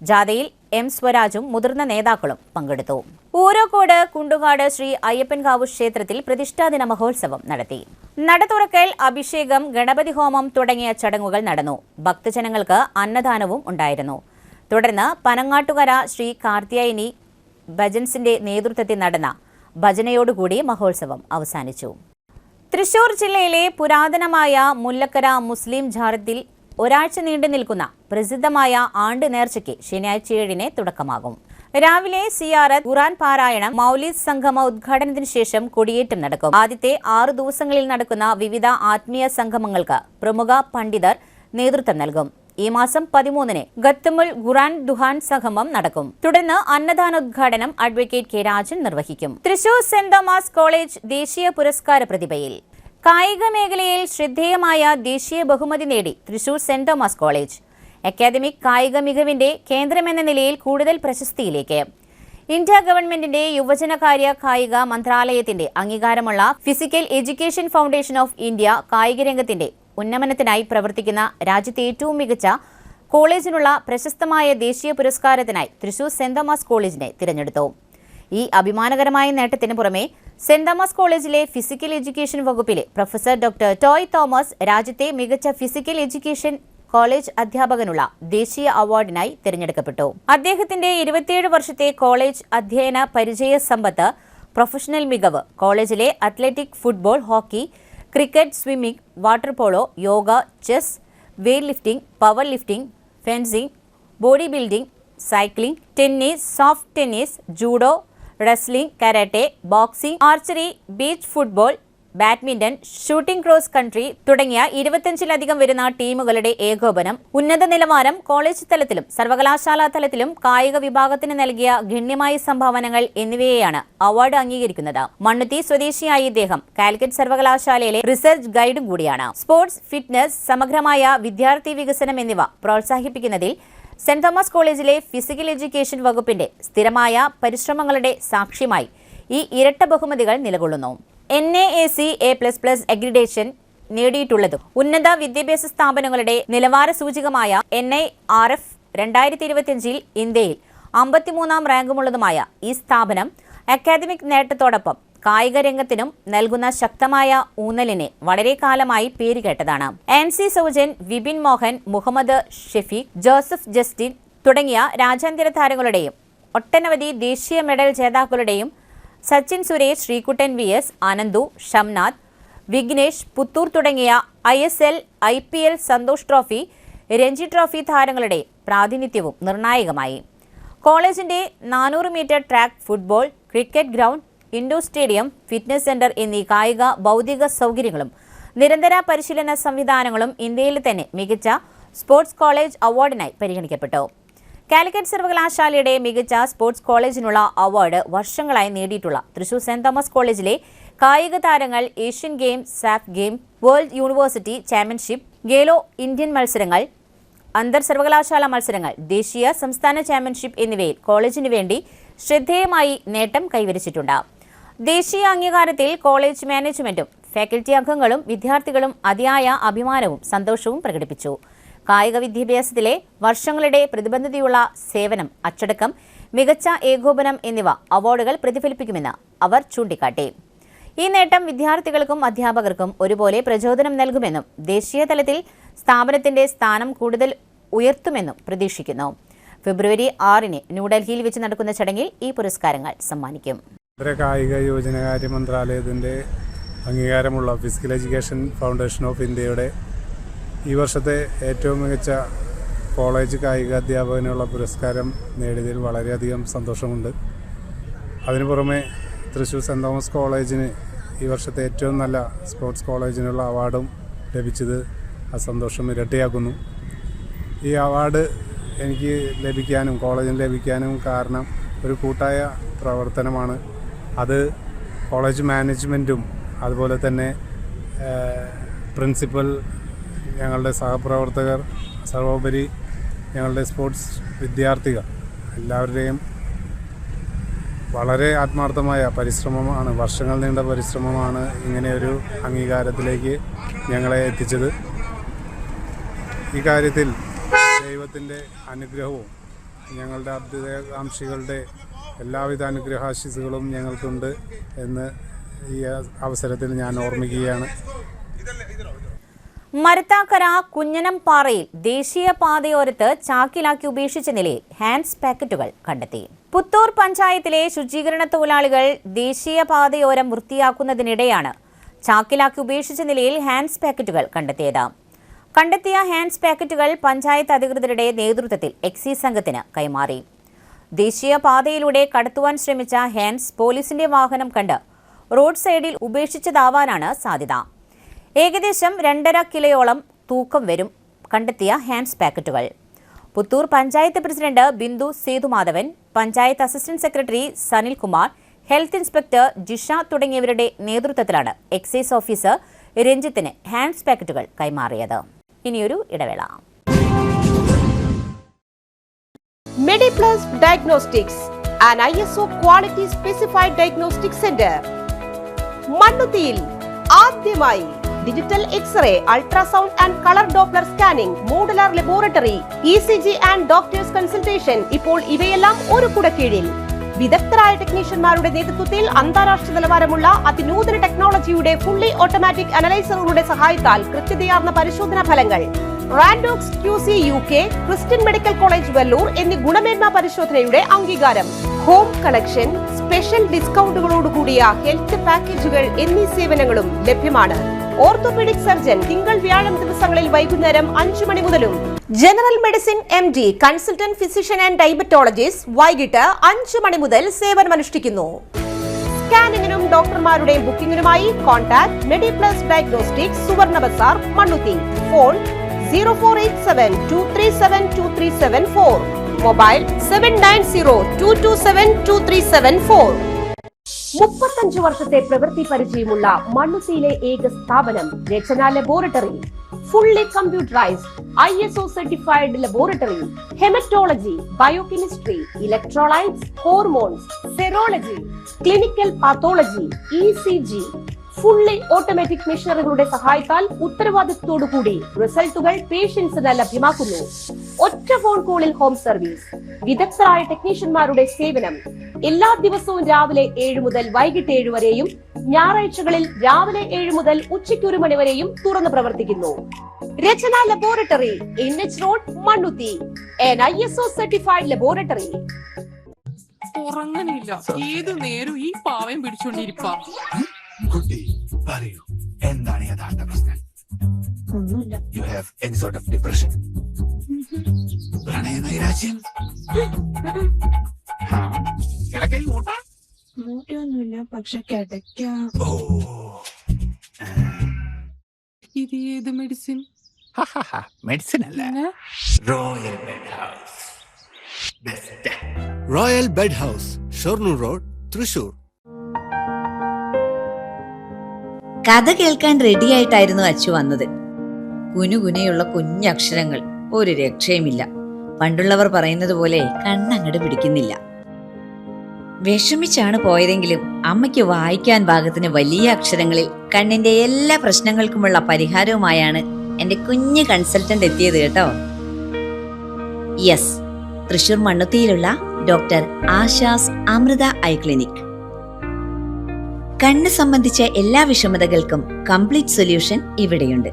ജാഥയിൽ M. സ്വരാജും മുതിർന്ന നേതാക്കളും പങ്കെടുത്തു. ഊരോക്കോട് കുണ്ടുകാട് ശ്രീ അയ്യപ്പൻകാവ് ക്ഷേത്രത്തിൽ പ്രതിഷ്ഠാദിന മഹോത്സവം നടത്തി. നട തുറക്കൽ, അഭിഷേകം, ഗണപതി ഹോമം തുടങ്ങിയ ചടങ്ങുകൾ നടന്നു. ഭക്തജനങ്ങൾക്ക് അന്നദാനവും ഉണ്ടായിരുന്നു. തുടർന്ന് പനങ്ങാട്ടുകര ശ്രീ കാർത്തിയായനി ഭജൻസിന്റെ നേതൃത്വത്തിൽ നടന്ന ഭജനയോടുകൂടി മഹോത്സവം അവസാനിച്ചു. തൃശൂർ ജില്ലയിലെ പുരാതനമായ മുല്ലക്കര മുസ്ലിം ജാറത്തിൽ ഒരാഴ്ച നീണ്ടു നിൽക്കുന്ന പ്രസിദ്ധമായ ആണ്ട് നേർച്ചയ്ക്ക് ശനിയാഴ്ച 7-ന് തുടക്കമാകും. രാവിലെ സിയാറത്ത്, ഖുർആൻ പാരായണം, മൗലിദ് സംഗമ ഉദ്ഘാടനത്തിന് ശേഷം കൊടിയേറ്റം നടക്കും. ആദ്യത്തെ 6 ദിവസങ്ങളിൽ നടക്കുന്ന വിവിധ ആത്മീയ സംഗമങ്ങൾക്ക് പ്രമുഖ പണ്ഡിതർ നേതൃത്വം നൽകും. ഈ മാസം 13-ന് ഖത്മുൽ ഖുർആൻ ദുഹാൻ സംഗമം നടക്കും. തുടർന്ന് അന്നദാനോദ്ഘാടനം അഡ്വക്കേറ്റ് K. രാജൻ നിർവഹിക്കും. തൃശൂർ സെന്റ് തോമസ് കോളേജ് ദേശീയ പുരസ്കാര പ്രതിഭയിൽ കായിക മേഖലയിൽ ശ്രദ്ധേയമായ ദേശീയ ബഹുമതി നേടി Thrissur saint Thomas college. Academic കായിക മികവിന്റെ കേന്ദ്രമെന്ന നിലയിൽ കൂടുതൽ പ്രശസ്തിയിലേക്ക്. ഇന്ത്യ ഗവൺമെന്റിന്റെ യുവജനകാര്യ കായിക മന്ത്രാലയത്തിന്റെ അംഗീകാരമുള്ള physical education foundation of India കായിക രംഗത്തിന്റെ ഉന്നമനത്തിനായി പ്രവർത്തിക്കുന്ന രാജ്യത്തെ ഏറ്റവും മികച്ച കോളേജിനുള്ള പ്രശസ്തമായ ദേശീയ പുരസ്കാരത്തിനായി തൃശൂർ സെന്റ് തോമസ് കോളേജിനെ തിരഞ്ഞെടുത്തു. ഈ അഭിമാനകരമായ നേട്ടത്തിന് പുറമെ സെന്റ് തോമസ് കോളേജിലെ ഫിസിക്കൽ എഡ്യൂക്കേഷൻ വകുപ്പിലെ പ്രൊഫസർ ഡോക്ടർ ടോയ് തോമസ് രാജ്യത്തെ മികച്ച ഫിസിക്കൽ എഡ്യൂക്കേഷൻ കോളേജ് അധ്യാപകനുള്ള ദേശീയ അവാർഡിനായി തിരഞ്ഞെടുക്കപ്പെട്ടു. അദ്ദേഹത്തിന്റെ 27 വർഷത്തെ കോളേജ് അധ്യയന പരിചയ സമ്പത്ത്, പ്രൊഫഷണൽ മികവ്, കോളേജിലെ athletic, football, hockey, cricket, swimming, water polo, yoga, chess, weight lifting, power lifting, fencing, body building, cycling, tennis, soft tennis, judo, wrestling, karate, boxing, archery, beach football, badminton, shooting, cross country തുടങ്ങിയ 25-ലധികം വരുന്ന ടീമുകളുടെ ഏകോപനം, ഉന്നത നിലവാരം, college തലത്തിലും സർവകലാശാലാ തലത്തിലും കായിക വിഭാഗത്തിന് നൽകിയ ഗണ്യമായ സംഭാവനകൾ എന്നിവയെയാണ് അവാർഡ് അംഗീകരിക്കുന്നത്. മണ്ണുത്തി സ്വദേശിയായ ഇദ്ദേഹം കാലിക്കറ്റ് സർവകലാശാലയിലെ റിസർച്ച് ഗൈഡും കൂടിയാണ്. സ്പോർട്സ്, ഫിറ്റ്നസ്, സമഗ്രമായ വിദ്യാർത്ഥി വികസനം എന്നിവ പ്രോത്സാഹിപ്പിക്കുന്നതിൽ സെന്റ് തോമസ് കോളേജിലെ ഫിസിക്കൽ എഡ്യൂക്കേഷൻ വകുപ്പിന്റെ സ്ഥിരമായ പരിശ്രമങ്ങളുടെ സാക്ഷ്യമായി ഈ ഇരട്ട ബഹുമതികൾ നിലകൊള്ളുന്നു. NAAC A++ അഗ്രിഡേഷൻ നേടിയിട്ടുള്ളതും ഉന്നത വിദ്യാഭ്യാസ സ്ഥാപനങ്ങളുടെ നിലവാര സൂചികമായ NIRF 2025 ഇന്ത്യയിൽ 53ാം റാങ്കുമുള്ളതുമായ ഈ സ്ഥാപനം അക്കാദമിക് നേട്ടത്തോടൊപ്പം കായിക രംഗത്തിനും നൽകുന്ന ശക്തമായ ഊന്നലിനെ വളരെ കാലമായി പേരുകേട്ടതാണ്. NC Saujan, Vipin Mohan, Muhammad Shefeeq, Joseph Justin തുടങ്ങിയ രാജ്യാന്തര താരങ്ങളുടെയും ഒട്ടനവധി ദേശീയ മെഡൽ ജേതാക്കളുടെയും സച്ചിൻ സുരേഷ്, ശ്രീകുട്ടൻ VS, ആനന്ദു, ഷംനാഥ്, വിഘ്നേഷ്, പുത്തൂർ തുടങ്ങിയ ISL, IPL, Santosh trophy, Ranji trophy താരങ്ങളുടെ പ്രാതിനിധ്യവും നിർണായകമായി. കോളേജിന്റെ 400 metre track, football, cricket ground, indoor stadium, fitness centre എന്നീ കായിക ഭൗതിക സൗകര്യങ്ങളും നിരന്തര പരിശീലന സംവിധാനങ്ങളും ഇന്ത്യയിലെ തന്നെ മികച്ച സ്പോർട്സ് കോളേജ് അവാർഡിനായി പരിഗണിക്കപ്പെട്ടു. കാലിക്കറ്റ് സർവകലാശാലയുടെ മികച്ച സ്പോർട്സ് കോളേജിനുള്ള അവാർഡ് വർഷങ്ങളായി നേടിയിട്ടുള്ള തൃശൂർ സെന്റ് തോമസ് കോളേജിലെ കായിക താരങ്ങൾ Asian game, SAF game, world university championship, Khelo Indian മത്സരങ്ങൾ, അന്തർ സർവകലാശാല മത്സരങ്ങൾ, ദേശീയ, സംസ്ഥാന ചാമ്പ്യൻഷിപ്പ് എന്നിവയിൽ കോളേജിനു വേണ്ടി ശ്രദ്ധേയമായി നേട്ടം കൈവരിച്ചിട്ടുണ്ട്. ദേശീയ അംഗീകാരത്തിൽ കോളേജ് മാനേജ്മെന്റും ഫാക്കൽറ്റി അംഗങ്ങളും വിദ്യാർത്ഥികളും അതിയായ അഭിമാനവും സന്തോഷവും പ്രകടിപ്പിച്ചു. കായിക വിദ്യാഭ്യാസത്തിലെ വർഷങ്ങളുടെ പ്രതിബദ്ധതയുള്ള സേവനം, അച്ചടക്കം, മികച്ച ഏകോപനം എന്നിവ അവാർഡുകൾ പ്രതിഫലിപ്പിക്കുമെന്ന് അവർ ചൂണ്ടിക്കാട്ടി. ഈ നേട്ടം വിദ്യാർത്ഥികൾക്കും അധ്യാപകർക്കും ഒരുപോലെ പ്രചോദനം നൽകുമെന്നും ദേശീയ തലത്തിൽ സ്ഥാപനത്തിന്റെ സ്ഥാനം കൂടുതൽ ഉയർത്തുമെന്നും പ്രതീക്ഷിക്കുന്നു. ഫെബ്രുവരി 6-ന് ന്യൂഡൽഹിയിൽ വെച്ച് നടക്കുന്ന ചടങ്ങിൽ ഈ പുരസ്കാരങ്ങൾ സമ്മാനിക്കും. കായിക യുവജനകാര്യ മന്ത്രാലയത്തിൻ്റെ അംഗീകാരമുള്ള ഫിസിക്കൽ എഡ്യൂക്കേഷൻ ഫൗണ്ടേഷൻ ഓഫ് ഇന്ത്യയുടെ ഈ വർഷത്തെ ഏറ്റവും മികച്ച കോളേജ് കായിക അധ്യാപകനുള്ള പുരസ്കാരം നേടിയതിൽ വളരെയധികം സന്തോഷമുണ്ട്. അതിനു പുറമെ തൃശ്ശൂർ സെന്റ് തോമസ് കോളേജിന് ഈ വർഷത്തെ ഏറ്റവും നല്ല സ്പോർട്സ് കോളേജിനുള്ള അവാർഡും ലഭിച്ചത് ആ സന്തോഷം ഇരട്ടിയാക്കുന്നു. ഈ അവാർഡ് എനിക്ക് ലഭിക്കാനും കോളേജിന് ലഭിക്കാനും കാരണം ഒരു കൂട്ടായ പ്രവർത്തനമാണ്. അത് കോളേജ് മാനേജ്മെൻറ്റും അതുപോലെ തന്നെ പ്രിൻസിപ്പൽ, ഞങ്ങളുടെ സഹപ്രവർത്തകർ, സർവോപരി ഞങ്ങളുടെ സ്പോർട്സ് വിദ്യാർത്ഥികൾ എല്ലാവരുടെയും വളരെ ആത്മാർത്ഥമായ പരിശ്രമമാണ്, വർഷങ്ങൾ നീണ്ട പരിശ്രമമാണ് ഇങ്ങനെയൊരു അംഗീകാരത്തിലേക്ക് ഞങ്ങളെ എത്തിച്ചത്. ഈ കാര്യത്തിൽ ദൈവത്തിൻ്റെ അനുഗ്രഹവും ഞങ്ങളുടെ അഭ്യുദയകാംക്ഷികളുടെ എല്ലാവിധ അനുഗ്രഹാശിസുകളും ഞങ്ങൾക്കുണ്ട് എന്ന് ഈ അവസരത്തിൽ ഞാൻ ഓർമ്മിക്കുകയാണ്. മരത്താക്കര കുഞ്ഞനംപാറയിൽ ദേശീയപാതയോരത്ത് ചാക്കിലാക്കി ഉപേക്ഷിച്ച നിലയിൽ ഹാൻഡ്സ് പാക്കറ്റുകൾ കണ്ടെത്തി. പുത്തൂർ പഞ്ചായത്തിലെ ശുചീകരണ തൊഴിലാളികൾ ദേശീയപാതയോരം വൃത്തിയാക്കുന്നതിനിടെയാണ് ചാക്കിലാക്കി ഉപേക്ഷിച്ച നിലയിൽ ഹാൻഡ്സ് പാക്കറ്റുകൾ കണ്ടെത്തിയത്. കണ്ടെത്തിയ ഹാൻഡ്സ് പാക്കറ്റുകൾ പഞ്ചായത്ത് അധികൃതരുടെ നേതൃത്വത്തിൽ എക്സൈസ് സംഘത്തിന് കൈമാറി. ദേശീയപാതയിലൂടെ കടത്തുവാൻ ശ്രമിച്ച ഹാൻഡ്സ് പോലീസിന്റെ വാഹനം കണ്ട് റോഡ് സൈഡിൽ ഉപേക്ഷിച്ചതാവാനാണ് സാധ്യത. ഏകദേശം 2.5 കിലോയോളം തൂക്കം വരും കണ്ടെത്തിയ ഹാൻഡ്സ് പാക്കറ്റുകൾ. Puthur panchayat president Bindu Sethumadhavan, panchayat assistant secretary Sanilkumar, health inspector Jisha തുടങ്ങിയവരുടെ നേതൃത്വത്തിലാണ് എക്സൈസ് ഓഫീസർ രഞ്ജിത്തിന് ഹാൻഡ്സ് പാക്കറ്റുകൾ കൈമാറിയത്. ഇനിയൊരു ഇടവേള. Mediplus Diagnostics, an ISO quality specified diagnostic center. മണ്ണുത്തിയിൽ ആദ്യമായി digital x-ray, ultrasound and colour Doppler scanning, modular laboratory, ECG and doctors consultation. ഇപ്പോൾ ഇവയെല്ലാം ഒരു കുടക്കീഴിൽ. വിദഗ്ധരായ ടെക്നീഷ്യന്മാരുടെ നേതൃത്വത്തിൽ അന്താരാഷ്ട്ര നിലവാരമുള്ള അതിനൂതന ടെക്നോളജിയുടെ ഫുള്ളി ഓട്ടോമാറ്റിക് അനലൈസറുകളുടെ സഹായത്താൽ കൃത്യതയാർന്ന പരിശോധനാ ഫലങ്ങൾ, റാൻഡോക്സ് QC UK, Christian medical college Vellore എന്നീ ഗുണമേന്മ പരിശോധനയുടെ അംഗീകാരം, ഹോം കളക്ഷൻ, സ്പെഷ്യൽ ഡിസ്കൗണ്ടുകളോടുകൂടിയ ഹെൽത്ത് പാക്കേജുകൾ എന്നീ സേവനങ്ങളും ലഭ്യമാണ്. ഓർത്തോപീഡിക് സർജൻ തിങ്കൾ വ്യാഴം ദിവസങ്ങളിൽ വൈകുന്നേരം 5 മണി മുതലും, general medicine MD consultant physician and diabetologist വൈകിട്ട് 5 മണി മുതൽ സേവനമനുഷ്ഠിക്കുന്നു. സ്കാനിങ്ങിനും ഡോക്ടർമാരുടെയും ബുക്കിംഗിനുമായി കോൺടാക്ട് മെഡിപ്ലസ് ഡയഗ്നോസ്റ്റിക്സ്, സുവർണ ബസാർ, മണ്ണുത്തി. Phone 0487237237 mobile 7902272374. 35 വർഷത്തെ പ്രവൃത്തി പരിചയമുള്ള മണ്ണുത്തിയിലെ ഏക സ്ഥാപനം Rachana laboratory. Fully computerised ISO certified laboratory. Haematology, biochemistry, electrolytes, hormones, serology, clinical pathology, ECG, fully automatic മെഷീനറികളുടെ സഹായത്താൽ ഉത്തരവാദിത്വത്തോടുകൂടി റിസൾട്ടുകൾ പേഷ്യൻസിന് ലഭ്യമാക്കുന്നു. ഒറ്റ ഫോൺ കോളിൽ ഹോം സർവീസ്. വിദഗ്ധരായ ടെക്നീഷ്യന്മാരുടെ സേവനം. എല്ലാ ദിവസവും രാവിലെ 7 മുതൽ വൈകിട്ട് 7 വരെയും ഞായറാഴ്ചകളിൽ രാവിലെ 7 മുതൽ ഉച്ചയ്ക്ക് 1 മണി വരെയും തുറന്നു പ്രവർത്തിക്കുന്നു. Rachana laboratory, NH road, Mannuthy. ISO certified laboratory. ഉറങ്ങണില്ല, ഏതു നേരം ഈ പാവം പിടിച്ചോണ്ടിരിപ്പാ. കുട്ടി പറയൂ, എന്താണ് യഥാർത്ഥ പ്രശ്നം? ഒന്നുമില്ല. You have any sort of depression? പ്രണയ നൈരാശ്യം? കിടക്കയിൽ മൂട്ടാ? മൂട്ടൊന്നുമില്ല, പക്ഷെ കിടക്കാം. ഓ, ഇത് ഏത് മെഡിസിൻ? മെഡിസിൻ അല്ല, royal bed house. Best royal bed house, Shoranur road, Thrissur. കഥ കേൾക്കാൻ റെഡിയായിട്ടായിരുന്നു അച്ചു വന്നത്. കുനുകുനയുള്ള കുഞ്ഞക്ഷരങ്ങൾ, ഒരു രക്ഷയുമില്ല. പണ്ടുള്ളവർ പറയുന്നത് പോലെ കണ്ണങ്ങട് പിടിക്കുന്നില്ല. വിഷമിച്ചാണ് പോയതെങ്കിലും അമ്മയ്ക്ക് വായിക്കാൻ പാകത്തിന് വലിയ അക്ഷരങ്ങളിൽ കണ്ണിന്റെ എല്ലാ പ്രശ്നങ്ങൾക്കുമുള്ള പരിഹാരവുമായാണ് എന്റെ കുഞ്ഞ് കൺസൾട്ടന്റ് എത്തിയത് കേട്ടോ. യെസ്, തൃശൂർ മണ്ണുത്തിയിലുള്ള doctor Asha's Amrita eye clinic. കണ്ണ് സംബന്ധിച്ച എല്ലാ വിഷമതകൾക്കും കംപ്ലീറ്റ് സൊല്യൂഷൻ ഇവിടെയുണ്ട്.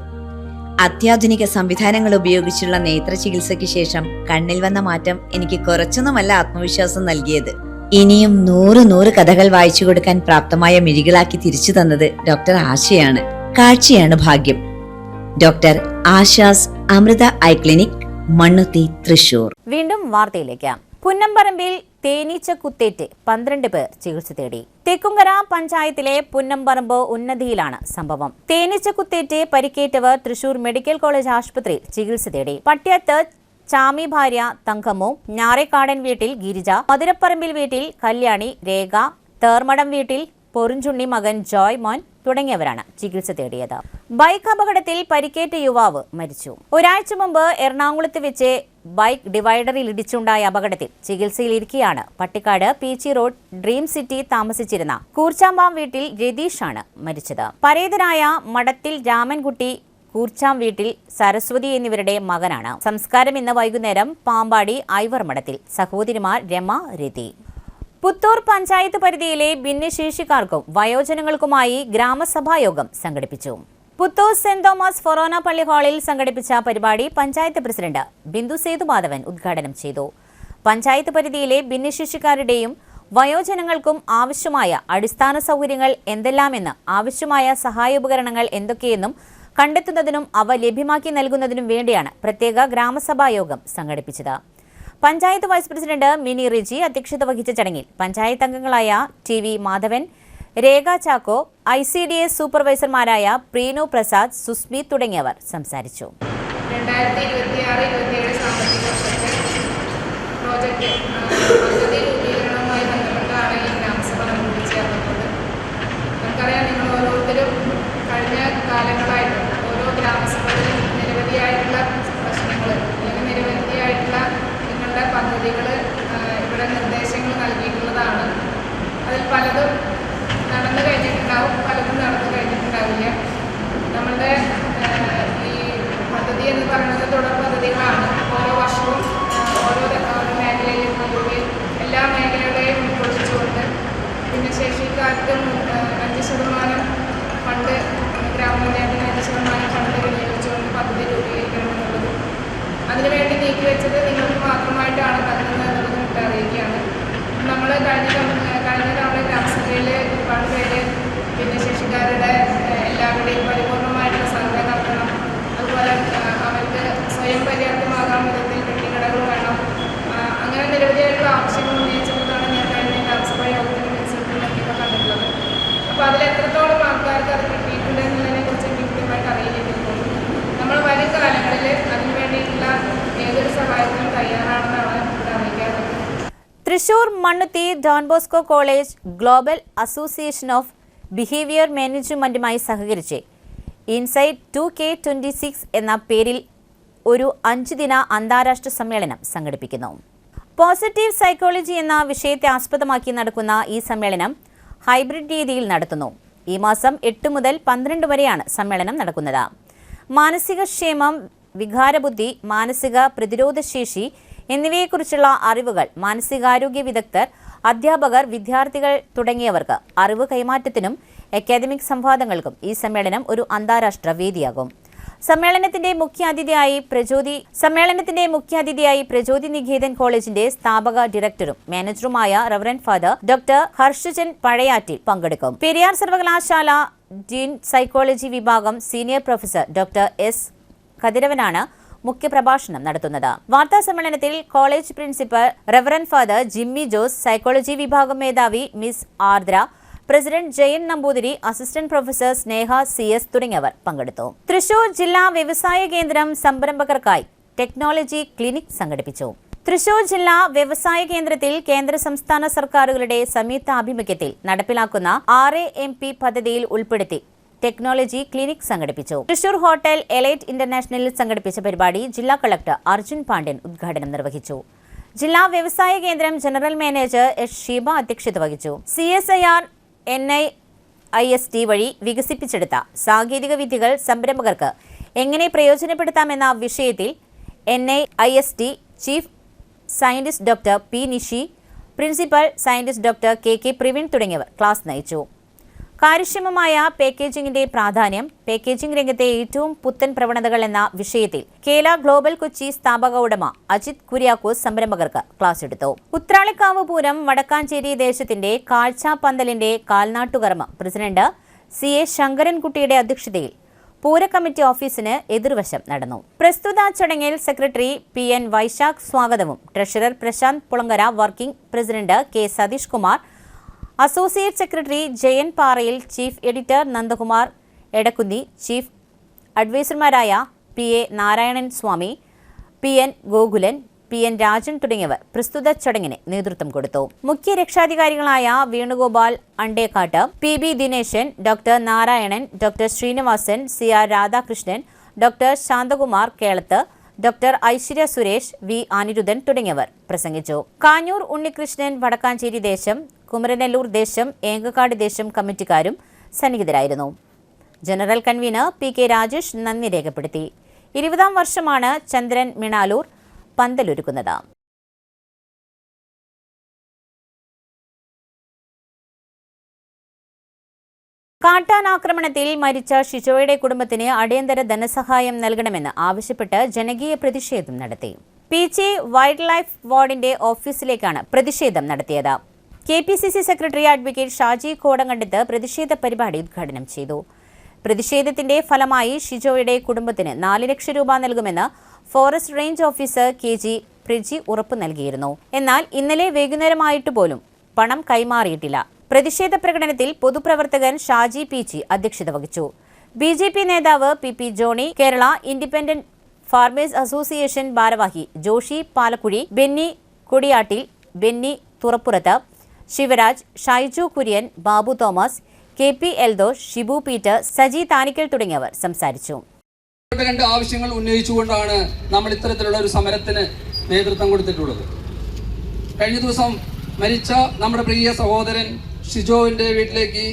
അത്യാധുനിക സംവിധാനങ്ങൾ ഉപയോഗിച്ചുള്ള നേത്ര ചികിത്സയ്ക്ക് ശേഷം കണ്ണിൽ വന്ന മാറ്റം എനിക്ക് കുറച്ചൊന്നുമല്ല ആത്മവിശ്വാസം നൽകിയത്. ഇനിയും 100 കഥകൾ വായിച്ചു കൊടുക്കാൻ പ്രാപ്തമായ മിഴികളാക്കി തിരിച്ചു തന്നത് ഡോക്ടർ ആശയാണ്. കാഴ്ചയാണ് ഭാഗ്യം. Doctor Asha's Amrita eye clinic, Mannuthy, Thrissur. വീണ്ടും വാർത്തയിലേക്ക്. പുന്നമ്പറമ്പിൽ തേനീച്ച കുത്തേറ്റ് 12 പേർ ചികിത്സ തേടി. തെക്കുംകര പഞ്ചായത്തിലെ പുന്നമ്പറമ്പ് ഉന്നതിയിലാണ് സംഭവം. തേനീച്ച കുത്തേറ്റ് പരിക്കേറ്റവർ തൃശൂർ മെഡിക്കൽ കോളേജ് ആശുപത്രിയിൽ ചികിത്സ തേടി. പട്ട്യത്ത് ചാമി ഭാര്യ തങ്കമ്മു, ഞാറേക്കാടൻ വീട്ടിൽ ഗിരിജ, മധുരപ്പറമ്പിൽ വീട്ടിൽ കല്യാണി, രേഖ, തേർമടം വീട്ടിൽ പൊറിഞ്ചുണ്ണി മകൻ ജോയ് മോൻ തുടങ്ങിയവരാണ് ചികിത്സ തേടിയത്. ബൈക്ക് അപകടത്തിൽ പരിക്കേറ്റ യുവാവ് മരിച്ചു. ഒരാഴ്ച മുമ്പ് എറണാകുളത്ത് വെച്ച് ബൈക്ക് ഡിവൈഡറിൽ ഇടിച്ചുണ്ടായ അപകടത്തിൽ ചികിത്സയിലിരിക്കെയാണ് Pattikkad PC road dream city താമസിച്ചിരുന്ന കൂർച്ചാമ്പാം വീട്ടിൽ രതീഷാണ് മരിച്ചത്. പരേതനായ മഠത്തിൽ രാമൻകുട്ടി, കൂർച്ചാം വീട്ടിൽ സരസ്വതി എന്നിവരുടെ മകനാണ്. സംസ്കാരം ഇന്ന് വൈകുന്നേരം പാമ്പാടി ഐവർ മഠത്തിൽ. സഹോദരിമാർ രമ, രതി. പുത്തൂർ പഞ്ചായത്ത് പരിധിയിലെ ഭിന്നശേഷിക്കാർക്കും വയോജനങ്ങൾക്കുമായി ഗ്രാമസഭായോഗം സംഘടിപ്പിച്ചു. പുത്തൂർ സെന്റ് തോമസ് ഫൊറോന പള്ളി ഹാളിൽ സംഘടിപ്പിച്ച പരിപാടി പഞ്ചായത്ത് പ്രസിഡന്റ് ബിന്ദു സേതുമാധവൻ ഉദ്ഘാടനം ചെയ്തു. പഞ്ചായത്ത് പരിധിയിലെ ഭിന്നശേഷിക്കാരുടെയും വയോജനങ്ങൾക്കും ആവശ്യമായ അടിസ്ഥാന സൗകര്യങ്ങൾ എന്തെല്ലാമെന്ന്, ആവശ്യമായ സഹായോപകരണങ്ങൾ എന്തൊക്കെയെന്നും കണ്ടെത്തുന്നതിനും അവ ലഭ്യമാക്കി നൽകുന്നതിനും വേണ്ടിയാണ് പ്രത്യേക ഗ്രാമസഭായോഗം സംഘടിപ്പിച്ചത്. പഞ്ചായത്ത് വൈസ് പ്രസിഡന്റ് മിനി റിജി അധ്യക്ഷത വഹിച്ച ചടങ്ങിൽ പഞ്ചായത്ത് അംഗങ്ങളായ TV മാധവൻ, രേഖ ചാക്കോ, ICDS സൂപ്പർവൈസർമാരായ പ്രീനു പ്രസാദ്, സുസ്മി തുടങ്ങിയവർ സംസാരിച്ചു. 2026-27 സാമ്പത്തിക വർഷത്തെ പ്രോജക്റ്റ് പദ്ധതി രൂപീകരണവുമായി ബന്ധപ്പെട്ടാണ് ഈ ഗ്രാമസഭ നമ്മൾ ചേർന്നത്. നമുക്കറിയാം, നിങ്ങൾ ഓരോരുത്തരും കഴിഞ്ഞ കാലങ്ങളായിട്ട് ഓരോ ഗ്രാമസഭകളിലും നിരവധിയായിട്ടുള്ള പ്രശ്നങ്ങൾ അല്ലെങ്കിൽ നിരവധിയായിട്ടുള്ള നിങ്ങളുടെ പദ്ധതികൾ ഇവിടെ നിർദ്ദേശങ്ങൾ നൽകിയിട്ടുള്ളതാണ്. അതിൽ പലതും നടന്നു കഴിഞ്ഞിട്ടുണ്ടാവും, പലതും നടന്നു കഴിഞ്ഞിട്ടുണ്ടാവില്ല. നമ്മളുടെ ഈ പദ്ധതി എന്ന് പറയുന്നത് തുടർ പദ്ധതി വെച്ചത് നിങ്ങൾക്ക് മാത്രമായിട്ടാണ് നൽകുന്നത് അറിയിക്കുകയാണ്. നമ്മൾ കഴിഞ്ഞ തവണ ഗ്രാമസഭയിൽ ഒരുപാട് പേര് ഭിന്നശേഷിക്കാരുടെ എല്ലാവരുടെയും പരിപൂർണമായിട്ടുള്ള സർവേ നടത്തണം, അതുപോലെ അവർക്ക് സ്വയം പര്യാപ്തമാകാൻ വിധത്തിൽ കെട്ടിടകൾ വേണം, അങ്ങനെ നിരവധിയായിട്ടുള്ള ആവശ്യങ്ങൾ ഉന്നയിച്ചിട്ടാണ് ഞാൻ കഴിഞ്ഞ ഗ്രാമസഭ യോഗത്തിന് വിളിച്ചിട്ടുണ്ടെങ്കിൽ കണ്ടിട്ടുള്ളത്. അപ്പോൾ അതിൽ എത്രത്തോളം ആൾക്കാർക്ക് അത് കിട്ടിയിട്ടുണ്ട് എന്നുള്ളതിനെ കുറിച്ച് എനിക്ക് കൃത്യമായിട്ട് അറിയില്ലെങ്കിൽ പോലും നമ്മൾ വരും കാലങ്ങളിൽ അതിനു വേണ്ടിയിട്ടുള്ള ഏതൊരു സഹായത്തിനും തയ്യാറാണെന്നാണ് ഇവിടെ അറിയിക്കാറുള്ളത്. Thrissur Mannuthy Don Bosco college global association of behaviour മാനേജ്മെന്റുമായി സഹകരിച്ച് ഇൻസൈറ്റ് 2K26 എന്ന പേരിൽ ഒരു 5 ദിന അന്താരാഷ്ട്ര സമ്മേളനം സംഘടിപ്പിക്കുന്നു. പോസിറ്റീവ് സൈക്കോളജി എന്ന വിഷയത്തെ ആസ്പദമാക്കി നടക്കുന്ന ഈ സമ്മേളനം ഹൈബ്രിഡ് രീതിയിൽ നടത്തുന്നു. ഈ മാസം 8 മുതൽ 12 വരെയാണ് സമ്മേളനം നടക്കുന്നത്. മാനസിക ക്ഷേമം, വികാരബുദ്ധി, മാനസിക പ്രതിരോധശേഷി എന്നിവയെക്കുറിച്ചുള്ള അറിവുകൾ മാനസികാരോഗ്യ വിദഗ്ധർ, അധ്യാപകർ, വിദ്യാർത്ഥികൾ തുടങ്ങിയവർക്ക് അറിവ് കൈമാറ്റത്തിനും അക്കാദമിക് സംവാദങ്ങൾക്കും ഈ സമ്മേളനം ഒരു അന്താരാഷ്ട്ര വേദിയാകും. സമ്മേളനത്തിന്റെ മുഖ്യാതിഥിയായി പ്രചോദി നികേതൻ കോളേജിന്റെ സ്ഥാപക ഡയറക്ടറും മാനേജറുമായ reverend father doctor Harshajan Pazhayattil പങ്കെടുക്കും. പെരിയാർ സർവകലാശാല ഡീൻ സൈക്കോളജി വിഭാഗം സീനിയർ പ്രൊഫസർ ഡോക്ടർ എസ് കതിരവനാണ് മുഖ്യപ്രഭാഷണം നടത്തുന്നത്. വാർത്താ സമ്മേളനത്തിൽ college principal reverend father Jimmy Jose, psychology വിഭാഗം മേധാവി miss Ardra, president Jayan Namboothiri, assistant professor Sneha CS തുടങ്ങിയവർ പങ്കെടുത്തു. തൃശൂർ ജില്ലാ വ്യവസായ കേന്ദ്രം സംരംഭകർക്കായി ടെക്നോളജി ക്ലിനിക് സംഘടിപ്പിച്ചു. തൃശൂർ ജില്ലാ വ്യവസായ കേന്ദ്രത്തിൽ കേന്ദ്ര സംസ്ഥാന സർക്കാരുകളുടെ സംയുക്ത ആഭിമുഖ്യത്തിൽ നടപ്പിലാക്കുന്ന RAMP പദ്ധതിയിൽ ഉൾപ്പെടുത്തി ടെക്നോളജി ക്ലിനിക് സംഘടിപ്പിച്ചു. തൃശൂർ ഹോട്ടൽ എലൈറ്റ് ഇന്റർനാഷണലിൽ സംഘടിപ്പിച്ച പരിപാടി ജില്ലാ കളക്ടർ അർജുൻ പാണ്ഡ്യൻ ഉദ്ഘാടനം നിർവഹിച്ചു. ജില്ലാ വ്യവസായ കേന്ദ്രം ജനറൽ മാനേജർ എസ് ഷീബ അധ്യക്ഷത വഹിച്ചു. CSIR NIST വഴി വികസിപ്പിച്ചെടുത്ത സാങ്കേതിക വിദ്യകൾ സംരംഭകർക്ക് എങ്ങനെ പ്രയോജനപ്പെടുത്താമെന്ന വിഷയത്തിൽ NIST chief scientist doctor P Nishi, principal scientist doctor KK Praveen തുടങ്ങിയവർ ക്ലാസ് നയിച്ചു. കാര്യക്ഷമമായ പാക്കേജിംഗിന്റെ പ്രാധാന്യം, പാക്കേജിംഗ് രംഗത്തെ ഏറ്റവും പുത്തൻ പ്രവണതകൾ എന്ന വിഷയത്തിൽ കേല ഗ്ലോബൽ കൊച്ചി സ്ഥാപക ഉടമ അജിത് കുര്യാക്കോസ് സംരംഭകർക്ക് ക്ലാസ് എടുത്തു. ഉത്രാളിക്കാവ് പൂരം വടക്കാഞ്ചേരി ദേശത്തിന്റെ കാഴ്ചാപ്പന്തലിന്റെ കാൽനാട്ടുകർമ്മം പ്രസിഡന്റ് CA ശങ്കരൻകുട്ടിയുടെ അധ്യക്ഷതയിൽ പൂര കമ്മിറ്റി ഓഫീസിന് എതിർവശം നടന്നു. പ്രസ്തുത ചടങ്ങിൽ സെക്രട്ടറി PN വൈശാഖ് സ്വാഗതവും treasurer Prashanth Pulankara, working president K Satheesh Kumar, associate secretary Jayan Parayil, chief editor Nandakumar Edakkunni, chief അഡ്വൈസർമാരായ PA Narayanan Swami, PN Gokulan, PN Rajan തുടങ്ങിയവർ പ്രസ്തുത ചടങ്ങിന് നേതൃത്വം കൊടുത്തു. മുഖ്യ രക്ഷാധികാരികളായ Venugopal Andekkat, PB Dineshan, doctor Narayanan, doctor Srinivasan, CR Radhakrishnan, doctor Shanthakumar Kelath, doctor Aishwarya Suresh, V Aniruddhan തുടങ്ങിയവർ പ്രസംഗിച്ചു. കാഞ്ഞൂർ ഉണ്ണികൃഷ്ണൻ വടക്കാഞ്ചേരി ദേശം, കുമരനെല്ലൂർ ദേശം, ഏങ്കക്കാട് ദേശം കമ്മിറ്റിക്കാരും സന്നിഹിതരായിരുന്നു. ജനറൽ കൺവീനർ PK രാജേഷ് നന്ദി രേഖപ്പെടുത്തി. 20ാം വർഷമാണ് ചന്ദ്രൻ മിണാലൂർ പന്തലൊരുക്കുന്നത്. കാട്ടാൻ ആക്രമണത്തിൽ മരിച്ച ഷിജോയുടെ കുടുംബത്തിന് അടിയന്തര ധനസഹായം നൽകണമെന്ന് ആവശ്യപ്പെട്ട് ജനകീയ പ്രതിഷേധം നടത്തി. PG വൈൽഡ് ലൈഫ് വാർഡിന്റെ ഓഫീസിലേക്കാണ് പ്രതിഷേധം നടത്തിയത്. KPCC secretary advocate Shaji Kodankandath പ്രതിഷേധ പരിപാടി ഉദ്ഘാടനം ചെയ്തു. പ്രതിഷേധത്തിന്റെ ഫലമായി ഷിജോയുടെ കുടുംബത്തിന് 4 ലക്ഷം രൂപ നൽകുമെന്ന് forest range officer KG Priji ഉറപ്പു നൽകിയിരുന്നു. എന്നാൽ ഇന്നലെ വൈകുന്നേരമായിട്ട് പോലും പണം കൈമാറിയിട്ടില്ല. പ്രതിഷേധ പ്രകടനത്തിൽ പൊതുപ്രവർത്തകൻ ഷാജി PG അധ്യക്ഷത വഹിച്ചു. BJP നേതാവ് PP Johnny, Kerala independent farmers association ഭാരവാഹി Joshy Palakkuzhi, Benny Kodiyattil, Benny Thurappurath, Sivaraj, Shaiju Kurian, Babu Thomas, KP Eldhose, Shibu Peter, Saji Thanikkal തുടങ്ങിയവർ സംസാരിച്ചു. 2 ആവശ്യങ്ങൾ ഉന്നയിച്ചുകൊണ്ടാണ് നമ്മൾ ഇത്തരത്തിലുള്ള ഒരു സമരത്തിന് നേതൃത്വം കൊടുത്തിട്ടുള്ളത്. കഴിഞ്ഞ ദിവസം മരിച്ച നമ്മുടെ പ്രിയ സഹോദരൻ ഷിജോവിൻ്റെ വീട്ടിലേക്ക്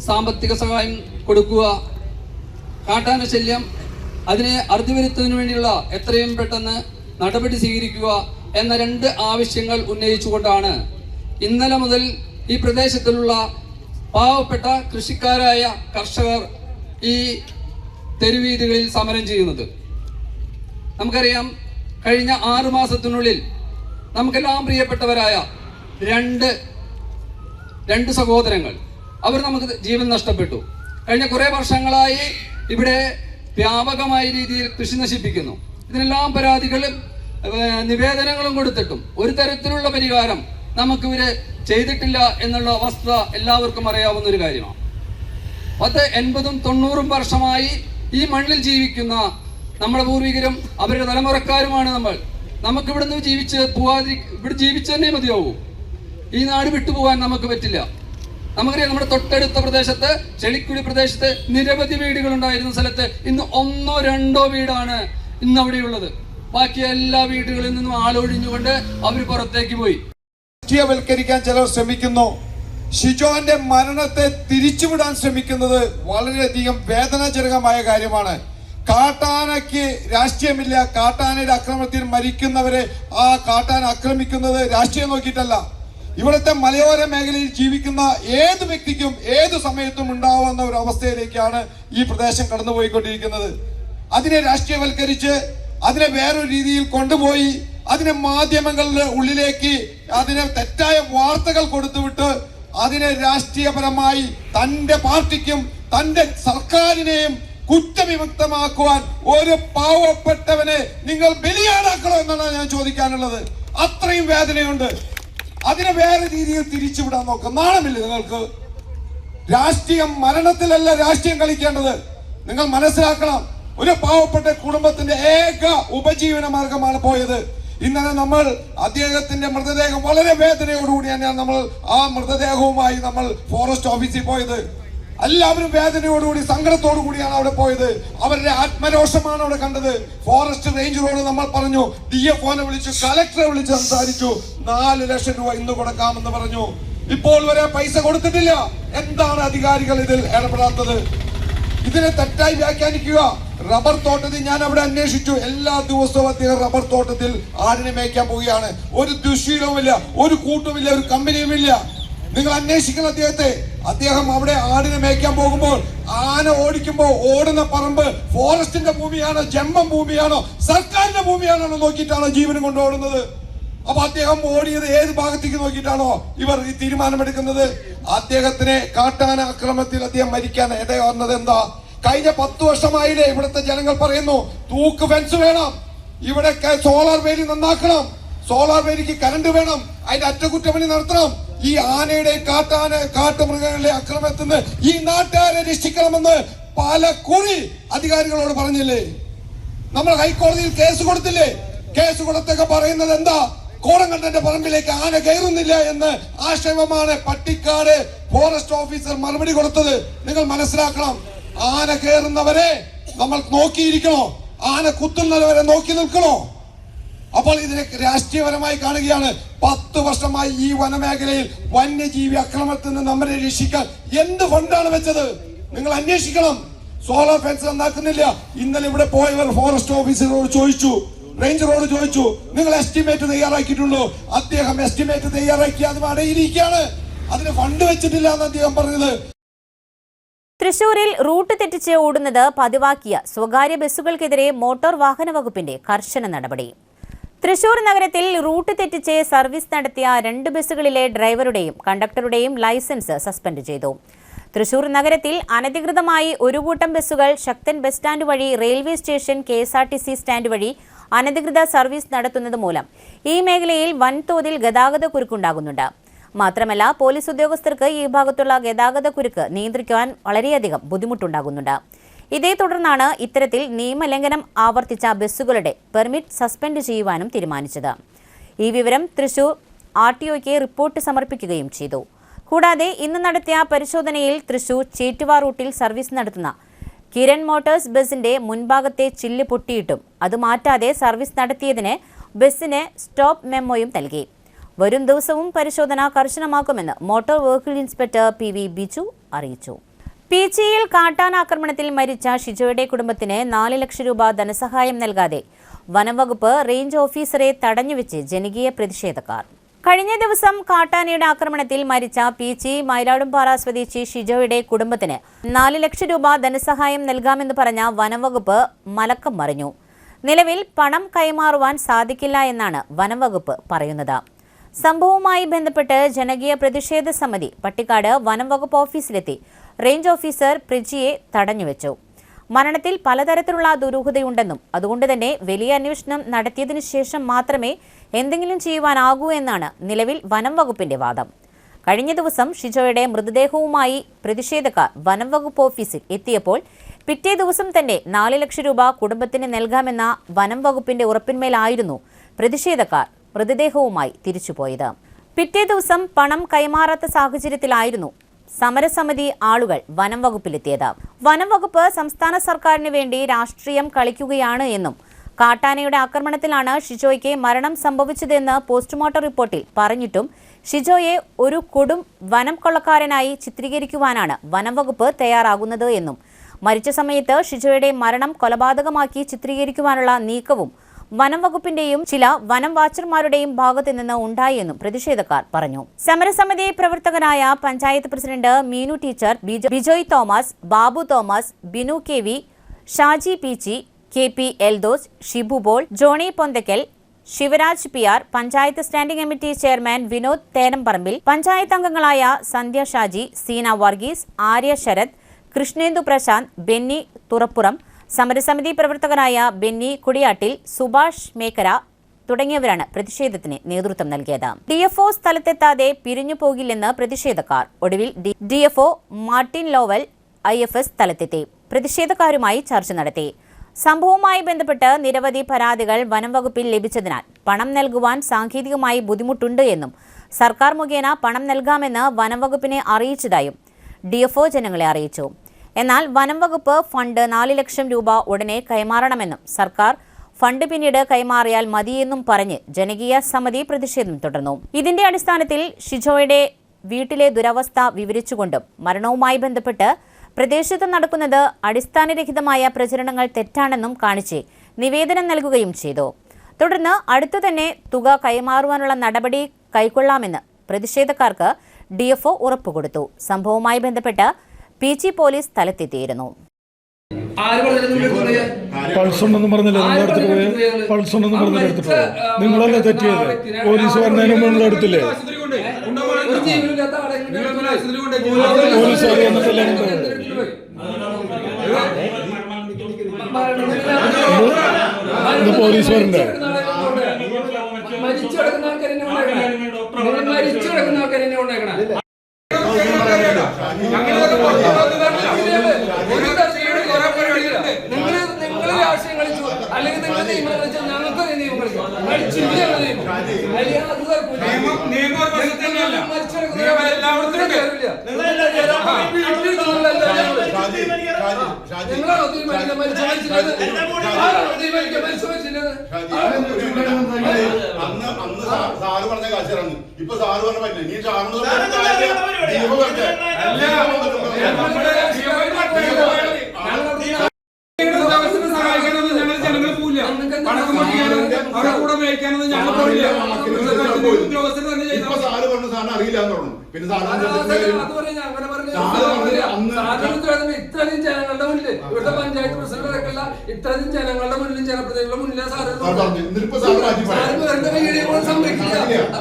സാമ്പത്തിക സഹായം കൊടുക്കുക, കാട്ടാന ശല്യം അതിനെ അറുതിവരുത്തുന്നതിന് വേണ്ടിയുള്ള എത്രയും പെട്ടെന്ന് നടപടി സ്വീകരിക്കുക എന്ന 2 ആവശ്യങ്ങൾ ഉന്നയിച്ചുകൊണ്ടാണ് ഇന്നലെ മുതൽ ഈ പ്രദേശത്തിലുള്ള പാവപ്പെട്ട കൃഷിക്കാരായ കർഷകർ ഈ തെരുവീതികളിൽ സമരം ചെയ്യുന്നത്. നമുക്കറിയാം, കഴിഞ്ഞ 6 മാസത്തിനുള്ളിൽ നമുക്കെല്ലാം പ്രിയപ്പെട്ടവരായ രണ്ട് സഹോദരങ്ങൾ അവർ നമുക്ക് ജീവൻ നഷ്ടപ്പെട്ടു. കഴിഞ്ഞ കുറേ വർഷങ്ങളായി ഇവിടെ വ്യാപകമായ രീതിയിൽ കൃഷി നശിപ്പിക്കുന്നു. ഇതിനെല്ലാം പരാതികളും നിവേദനങ്ങളും കൊടുത്തിട്ടും ഒരു തരത്തിലുള്ള പരിഹാരം നമുക്കിവര് ചെയ്തിട്ടില്ല എന്നുള്ള അവസ്ഥ എല്ലാവർക്കും അറിയാവുന്ന ഒരു കാര്യമാണ്. 80-90 വർഷമായി ഈ മണ്ണിൽ ജീവിക്കുന്ന നമ്മുടെ പൂർവികരും അവരുടെ തലമുറക്കാരുമാണ് നമ്മൾ. നമുക്കിവിടുന്ന് ഇവിടെ ജീവിച്ചു തന്നെ മതിയാവൂ. ഈ നാട് വിട്ടുപോകാൻ നമുക്ക് പറ്റില്ല. നമുക്കറിയാം, നമ്മുടെ തൊട്ടടുത്ത പ്രദേശത്ത്, ചെളിക്കുഴി പ്രദേശത്ത് നിരവധി വീടുകൾ ഉണ്ടായിരുന്ന സ്ഥലത്ത് ഇന്ന് 1-2 വീടാണ് ഇന്ന് അവിടെയുള്ളത്. ബാക്കി എല്ലാ വീടുകളിൽ നിന്നും ആളൊഴിഞ്ഞുകൊണ്ട് അവർ പുറത്തേക്ക് പോയി. രാഷ്ട്രീയവൽക്കരിക്കാൻ ചിലർ ശ്രമിക്കുന്നു. ഷിജോന്റെ മരണത്തെ തിരിച്ചുവിടാൻ ശ്രമിക്കുന്നത് വളരെയധികം വേദനാജനകമായ കാര്യമാണ്. കാട്ടാനയ്ക്ക് രാഷ്ട്രീയമില്ല. കാട്ടാനയുടെ ആക്രമണത്തിൽ മരിക്കുന്നവരെ ആ കാട്ടാന ആക്രമിക്കുന്നത് രാഷ്ട്രീയം നോക്കിയിട്ടല്ല. ഇവിടുത്തെ മലയോര മേഖലയിൽ ജീവിക്കുന്ന ഏത് വ്യക്തിക്കും ഏത് സമയത്തും ഉണ്ടാവുന്ന ഒരു അവസ്ഥയിലേക്കാണ് ഈ പ്രദേശം കടന്നുപോയിക്കൊണ്ടിരിക്കുന്നത്. അതിനെ രാഷ്ട്രീയവൽക്കരിച്ച് അതിനെ വേറൊരു രീതിയിൽ കൊണ്ടുപോയി അതിനെ മാധ്യമങ്ങളുടെ ഉള്ളിലേക്ക് അതിനെ തെറ്റായ വാർത്തകൾ കൊടുത്തുവിട്ട് അതിനെ രാഷ്ട്രീയപരമായി തന്റെ പാർട്ടിക്കും തന്റെ സർക്കാരിനെയും കുറ്റവിമുക്തമാക്കുവാൻ ഒരു പാവപ്പെട്ടവനെ നിങ്ങൾ ബലിയാടാക്കണോ എന്നാണ് ഞാൻ ചോദിക്കാനുള്ളത്. അത്രയും വേദനയുണ്ട്. അതിനെ വേറെ രീതിയിൽ തിരിച്ചുവിടാൻ നോക്കാം. നാണമില്ല നിങ്ങൾക്ക്? രാഷ്ട്രീയം മരണത്തിലല്ല രാഷ്ട്രീയം കളിക്കേണ്ടത്. നിങ്ങൾ മനസ്സിലാക്കണം, ഒരു പാവപ്പെട്ട കുടുംബത്തിന്റെ ഏക ഉപജീവന മാർഗമാണ് പോയത്. ഇന്നലെ നമ്മൾ അദ്ദേഹത്തിന്റെ മൃതദേഹം വളരെ വേദനയോടുകൂടി തന്നെയാണ് നമ്മൾ ആ മൃതദേഹവുമായി നമ്മൾ ഫോറസ്റ്റ് ഓഫീസിൽ പോയത്. എല്ലാവരും വേദനയോടുകൂടി സങ്കടത്തോടു കൂടിയാണ് അവിടെ പോയത്. അവരുടെ ആത്മരോഷമാണ് അവിടെ കണ്ടത്. ഫോറസ്റ്റ് റേഞ്ചറോട് നമ്മൾ പറഞ്ഞു, DFOനെ വിളിച്ചു, കളക്ടറെ വിളിച്ച് സംസാരിച്ചു. 4 ലക്ഷം രൂപ ഇന്ന് കൊടുക്കാമെന്ന് പറഞ്ഞു. ഇപ്പോൾ വരെ പൈസ കൊടുത്തിട്ടില്ല. എന്താണ് അധികാരികൾ ഇതിൽ ഇടപെടാത്തത്? ഇതിനെ തെറ്റായി വ്യാഖ്യാനിക്കുക. റബ്ബർ തോട്ടത്തിൽ ഞാൻ അവിടെ അന്വേഷിച്ചു. എല്ലാ ദിവസവും അദ്ദേഹം റബ്ബർ തോട്ടത്തിൽ ആടിനെ മേയ്ക്കാൻ പോവുകയാണ്. ഒരു ദുശീലവുമില്ല, ഒരു കൂട്ടുമില്ല, ഒരു കമ്പനിയുമില്ല. നിങ്ങൾ അന്വേഷിക്കണം അദ്ദേഹത്തെ. അദ്ദേഹം അവിടെ ആടിനെ മേയ്ക്കാൻ പോകുമ്പോൾ ആന ഓടിക്കുമ്പോൾ ഓടുന്ന പറമ്പ് ഫോറസ്റ്റിന്റെ ഭൂമിയാണോ, ജന്മം ഭൂമിയാണോ, സർക്കാരിന്റെ ഭൂമിയാണോ നോക്കിയിട്ടാണോ ജീവനും കൊണ്ട് ഓടുന്നത്? അപ്പൊ അദ്ദേഹം ഓടിയത് ഏത് ഭാഗത്തേക്ക് നോക്കിയിട്ടാണോ ഇവർ ഈ തീരുമാനമെടുക്കുന്നത്? അദ്ദേഹത്തിനെ കാട്ടാന ആക്രമണത്തിൽ അദ്ദേഹം മരിക്കാൻ ഇടയാകുന്നത് എന്താ? കഴിഞ്ഞ 10 വർഷമായില്ലേ ഇവിടുത്തെ ജനങ്ങൾ പറയുന്നു തൂക്ക് ഫെൻസ് വേണം, ഇവിടെ സോളാർ വേലി നന്നാക്കണം, സോളാർ വേലിക്ക് കറണ്ട് വേണം, അതിന്റെ അറ്റകുറ്റപ്പണി നടത്തണം. ഈ ആനയുടെ കാട്ടുമൃഗങ്ങളുടെ ആക്രമണത്തിൽ നിന്ന് ഈ നാട്ടുകാരെ രക്ഷിക്കണമെന്ന് പല കുറി അധികാരികളോട് പറഞ്ഞില്ലേ? നമ്മൾ ഹൈക്കോടതിയിൽ കേസ് കൊടുത്തില്ലേ? കേസ് കൊടുത്തൊക്കെ പറയുന്നത് എന്താ? കോടങ്കണ്ടന്റെ പറമ്പിലേക്ക് ആന കയറുന്നില്ല എന്ന് ആക്ഷേപമാണ് പട്ടിക്കാട് ഫോറസ്റ്റ് ഓഫീസർ മറുപടി കൊടുത്തത്. നിങ്ങൾ മനസ്സിലാക്കണം, ആന കയറുന്നവരെ നമ്മൾ നോക്കിയിരിക്കണോ? ആന കുത്തുന്നവരെ നോക്കി നിൽക്കണോ? അപ്പോൾ ഇതിനെ രാഷ്ട്രീയപരമായി കാണുകയാണ്. 10 വർഷമായി ഈ വനമേഖലയിൽ വന്യജീവി ആക്രമണത്തിൽ നിന്ന് നമ്മളെ രക്ഷിക്കാൻ എന്ത് ഫണ്ടാണ് വെച്ചത്? നിങ്ങൾ അന്വേഷിക്കണം. സോളാർ ഫെൻസ് നന്നാക്കുന്നില്ല. ഇന്നലെ ഇവിടെ പോയവർ ഫോറസ്റ്റ് ഓഫീസറോട് ചോദിച്ചു, റേഞ്ചറോട് ചോദിച്ചു, നിങ്ങൾ എസ്റ്റിമേറ്റ് തയ്യാറാക്കിയിട്ടുണ്ടോ? അദ്ദേഹം എസ്റ്റിമേറ്റ് തയ്യാറാക്കി അത് അടയിരിക്കുകയാണ്. അതിന് ഫണ്ട് വെച്ചിട്ടില്ല എന്ന് അദ്ദേഹം പറഞ്ഞത്. തൃശൂരിൽ റൂട്ട് തെറ്റിച്ച് ഓടുന്നത് പതിവാക്കിയ സ്വകാര്യ ബസ്സുകൾക്കെതിരെ മോട്ടോർ വാഹന വകുപ്പിന്റെ കർശന നടപടി. തൃശൂർ നഗരത്തിൽ റൂട്ട് തെറ്റിച്ച് സർവീസ് നടത്തിയ 2 ബസ്സുകളിലെ ഡ്രൈവറുടെയും കണ്ടക്ടറുടെയും ലൈസൻസ് സസ്പെൻഡ് ചെയ്തു. തൃശൂർ നഗരത്തിൽ അനധികൃതമായി ഒരു കൂട്ടം ബസ്സുകൾ ശക്തൻ ബസ് സ്റ്റാൻഡ് വഴി റെയിൽവേ സ്റ്റേഷൻ, KSRTC സ്റ്റാൻഡ് വഴി അനധികൃത സർവീസ് നടത്തുന്നത് മൂലം ഈ മേഖലയിൽ വൻതോതിൽ ഗതാഗത കുരുക്കുണ്ടാകുന്നുണ്ട്. മാത്രമല്ല, പോലീസ് ഉദ്യോഗസ്ഥർക്ക് ഈ ഭാഗത്തുള്ള ഗതാഗത കുരുക്ക് നിയന്ത്രിക്കുവാൻ വളരെയധികം ബുദ്ധിമുട്ടുണ്ടാകുന്നുണ്ട്. ഇതേ തുടർന്നാണ് ഇത്തരത്തിൽ നിയമലംഘനം ആവർത്തിച്ച ബസ്സുകളുടെ പെർമിറ്റ് സസ്പെൻഡ് ചെയ്യുവാനും തീരുമാനിച്ചത്. ഈ വിവരം തൃശൂർ RTOയ്ക്ക് റിപ്പോർട്ട് സമർപ്പിക്കുകയും ചെയ്തു. കൂടാതെ ഇന്ന് നടത്തിയ പരിശോധനയിൽ തൃശൂർ ചേറ്റുവ റൂട്ടിൽ സർവീസ് നടത്തുന്ന കിരൺ മോട്ടോഴ്സ് ബസിന്റെ മുൻഭാഗത്തെ ചില്ല് പൊട്ടിയിട്ടും അത് മാറ്റാതെ സർവീസ് നടത്തിയതിന് ബസിന് സ്റ്റോപ്പ് മെമ്മോയും നൽകി. വരും ദിവസവും പരിശോധന കർശനമാക്കുമെന്ന് motor vehicle inspector PV Biju അറിയിച്ചു. പീച്ചിയിൽ കാട്ടാനാക്രമണത്തിൽ മരിച്ച ഷിജോയുടെ കുടുംബത്തിന് 4 ലക്ഷം രൂപ ധനസഹായം നൽകാതെ വനംവകുപ്പ് റേഞ്ച് ഓഫീസറെ തടഞ്ഞുവെച്ച് ജനകീയ പ്രതിഷേധക്കാർ. കഴിഞ്ഞ ദിവസം കാട്ടാനയുടെ ആക്രമണത്തിൽ മരിച്ച പീച്ചി മൈലാടുംപാറ സ്വദേശി ഷിജോയുടെ കുടുംബത്തിന് 4 ലക്ഷം രൂപ ധനസഹായം നൽകാമെന്ന് പറഞ്ഞ വനംവകുപ്പ് മലക്കം മറിഞ്ഞു. നിലവിൽ പണം കൈമാറുവാൻ സാധിക്കില്ല എന്നാണ് വനംവകുപ്പ് പറയുന്നത്. സംഭവവുമായി ബന്ധപ്പെട്ട് ജനകീയ പ്രതിഷേധ സമിതി പട്ടിക്കാട് വനംവകുപ്പ് ഓഫീസിലെത്തി റേഞ്ച് ഓഫീസർ പ്രിജിയെ തടഞ്ഞുവെച്ചു. മരണത്തിൽ പലതരത്തിലുള്ള ദുരൂഹതയുണ്ടെന്നും അതുകൊണ്ട് തന്നെ വലിയ അന്വേഷണം നടത്തിയതിനു ശേഷം മാത്രമേ എന്തെങ്കിലും ചെയ്യുവാനാകൂ എന്നാണ് നിലവിൽ വനംവകുപ്പിന്റെ വാദം. കഴിഞ്ഞ ദിവസം ഷിജോയുടെ മൃതദേഹവുമായി പ്രതിഷേധക്കാർ വനംവകുപ്പ് ഓഫീസിൽ എത്തിയപ്പോൾ പിറ്റേ ദിവസം തന്നെ 4 ലക്ഷം രൂപ കുടുംബത്തിന് നൽകാമെന്ന വനംവകുപ്പിന്റെ ഉറപ്പിന്മേലായിരുന്നു പ്രതിഷേധക്കാർ മൃതദേഹവുമായി തിരിച്ചുപോയത്. പിറ്റേ ദിവസം പണം കൈമാറാത്ത സാഹചര്യത്തിലായിരുന്നു സമരസമിതി ആളുകൾ വനംവകുപ്പിലെത്തിയത്. വനംവകുപ്പ് സംസ്ഥാന സർക്കാരിന് വേണ്ടി രാഷ്ട്രീയം കളിക്കുകയാണ് എന്നും കാട്ടാനയുടെ ആക്രമണത്തിലാണ് ഷിജോയ്ക്ക് മരണം സംഭവിച്ചതെന്ന് പോസ്റ്റ്മോർട്ടം റിപ്പോർട്ടിൽ പറഞ്ഞിട്ടും ഷിജോയെ ഒരു കൊടും വനം കൊള്ളക്കാരനായി ചിത്രീകരിക്കുവാനാണ് വനംവകുപ്പ് തയ്യാറാകുന്നത് എന്നും മരിച്ച സമയത്ത് ഷിജോയുടെ മരണം കൊലപാതകമാക്കി ചിത്രീകരിക്കുവാനുള്ള നീക്കവും വനംവകുപ്പിന്റെയും ചില വനം വാച്ചർമാരുടെയും ഭാഗത്തു നിന്ന് ഉണ്ടായെന്നും പ്രതിഷേധക്കാർ പറഞ്ഞു. സമരസമിതി പ്രവർത്തകരായ panchayat president Meenu teacher, Bijoy Thomas, Babu Thomas, Binu K V, Shaji Peechi, KP Eldhose, Shibu Paul, Johnny Ponthakkal, Sivaraj PR, panchayat standing committee chairman Vinod Thenamparambil, panchayat അംഗങ്ങളായ സന്ധ്യ ഷാജി, സീന വർഗീസ്, ആര്യ ശരത്, കൃഷ്ണേന്ദു പ്രശാന്ത്, ബെന്നി തുറപ്പുറം, സമരസമിതി പ്രവർത്തകരായ ബെന്നി കുടിയാട്ടിൽ, സുഭാഷ് മേക്കര തുടങ്ങിയവരാണ് പ്രതിഷേധത്തിന് നേതൃത്വം നൽകിയത്. DFO സ്ഥലത്തെത്താതെ പിരിഞ്ഞു പോകില്ലെന്ന് പ്രതിഷേധക്കാർ. ഒടുവിൽ DFO മാർട്ടിൻ ലോവൽ IFS സ്ഥലത്തെത്തി പ്രതിഷേധക്കാരുമായി ചർച്ച നടത്തി. സംഭവവുമായി ബന്ധപ്പെട്ട് നിരവധി പരാതികൾ വനംവകുപ്പിൽ ലഭിച്ചതിനാൽ പണം നൽകുവാൻ സാങ്കേതികമായി ബുദ്ധിമുട്ടുണ്ട് എന്നും സർക്കാർ മുഖേന പണം നൽകാമെന്ന് വനംവകുപ്പിനെ അറിയിച്ചതായും DFO ജനങ്ങളെ അറിയിച്ചു. എന്നാൽ വനംവകുപ്പ് ഫണ്ട് 4 ലക്ഷം രൂപ ഉടനെ കൈമാറണമെന്നും സർക്കാർ ഫണ്ട് പിന്നീട് കൈമാറിയാൽ മതിയെന്നും പറഞ്ഞ് ജനകീയ സമിതി പ്രതിഷേധം തുടർന്നു. ഇതിന്റെ അടിസ്ഥാനത്തിൽ ഷിജോയുടെ വീട്ടിലെ ദുരവസ്ഥ വിവരിച്ചുകൊണ്ടും മരണവുമായി ബന്ധപ്പെട്ട് പ്രദേശത്ത് നടക്കുന്നത് അടിസ്ഥാനരഹിതമായ പ്രചരണങ്ങൾ തെറ്റാണെന്നും കാണിച്ച് നിവേദനം നൽകുകയും ചെയ്തു. തുടർന്ന് അടുത്തു തന്നെ തുക കൈമാറുവാനുള്ള നടപടി കൈക്കൊള്ളാമെന്ന് പ്രതിഷേധക്കാർക്ക് DFO ഉറപ്പുകൊടുത്തു. സംഭവവുമായി ബന്ധപ്പെട്ട് PG പോലീസ് സ്ഥലത്തെത്തിയിരുന്നു. നിങ്ങളല്ലേ തെറ്റിയത്? പോലീസ് പറഞ്ഞതിന് മുമ്പ് എടുത്തില്ലേ? പോലീസ് പോലീസ് വരണ്ടേ? അല്ലെങ്കിൽ നിങ്ങൾ നിയമം കളിച്ചാൽ ഞങ്ങൾക്ക് നിയമം കളിക്കാം. നിങ്ങളാണോ തീരുമാനിക്കാൻ മരിച്ചത്? തീരുമാനിക്കാൻ മരിച്ചത്? അന്ന് സാറ് പറഞ്ഞ കാശ് ഇറങ്ങും. ഇപ്പൊ സാറ് പറഞ്ഞ പറ്റില്ല. നീ സാറിന് പിന്നെ ഇത്രയും ജനങ്ങളുടെ മുന്നിൽ ഇവിടുത്തെ പഞ്ചായത്ത് പ്രസിഡന്റൊക്കെയുള്ള ഇത്രയും ജനങ്ങളുടെ മുന്നിലും ജനപ്രതിനിധികളുടെ മുന്നിലെ സാറ്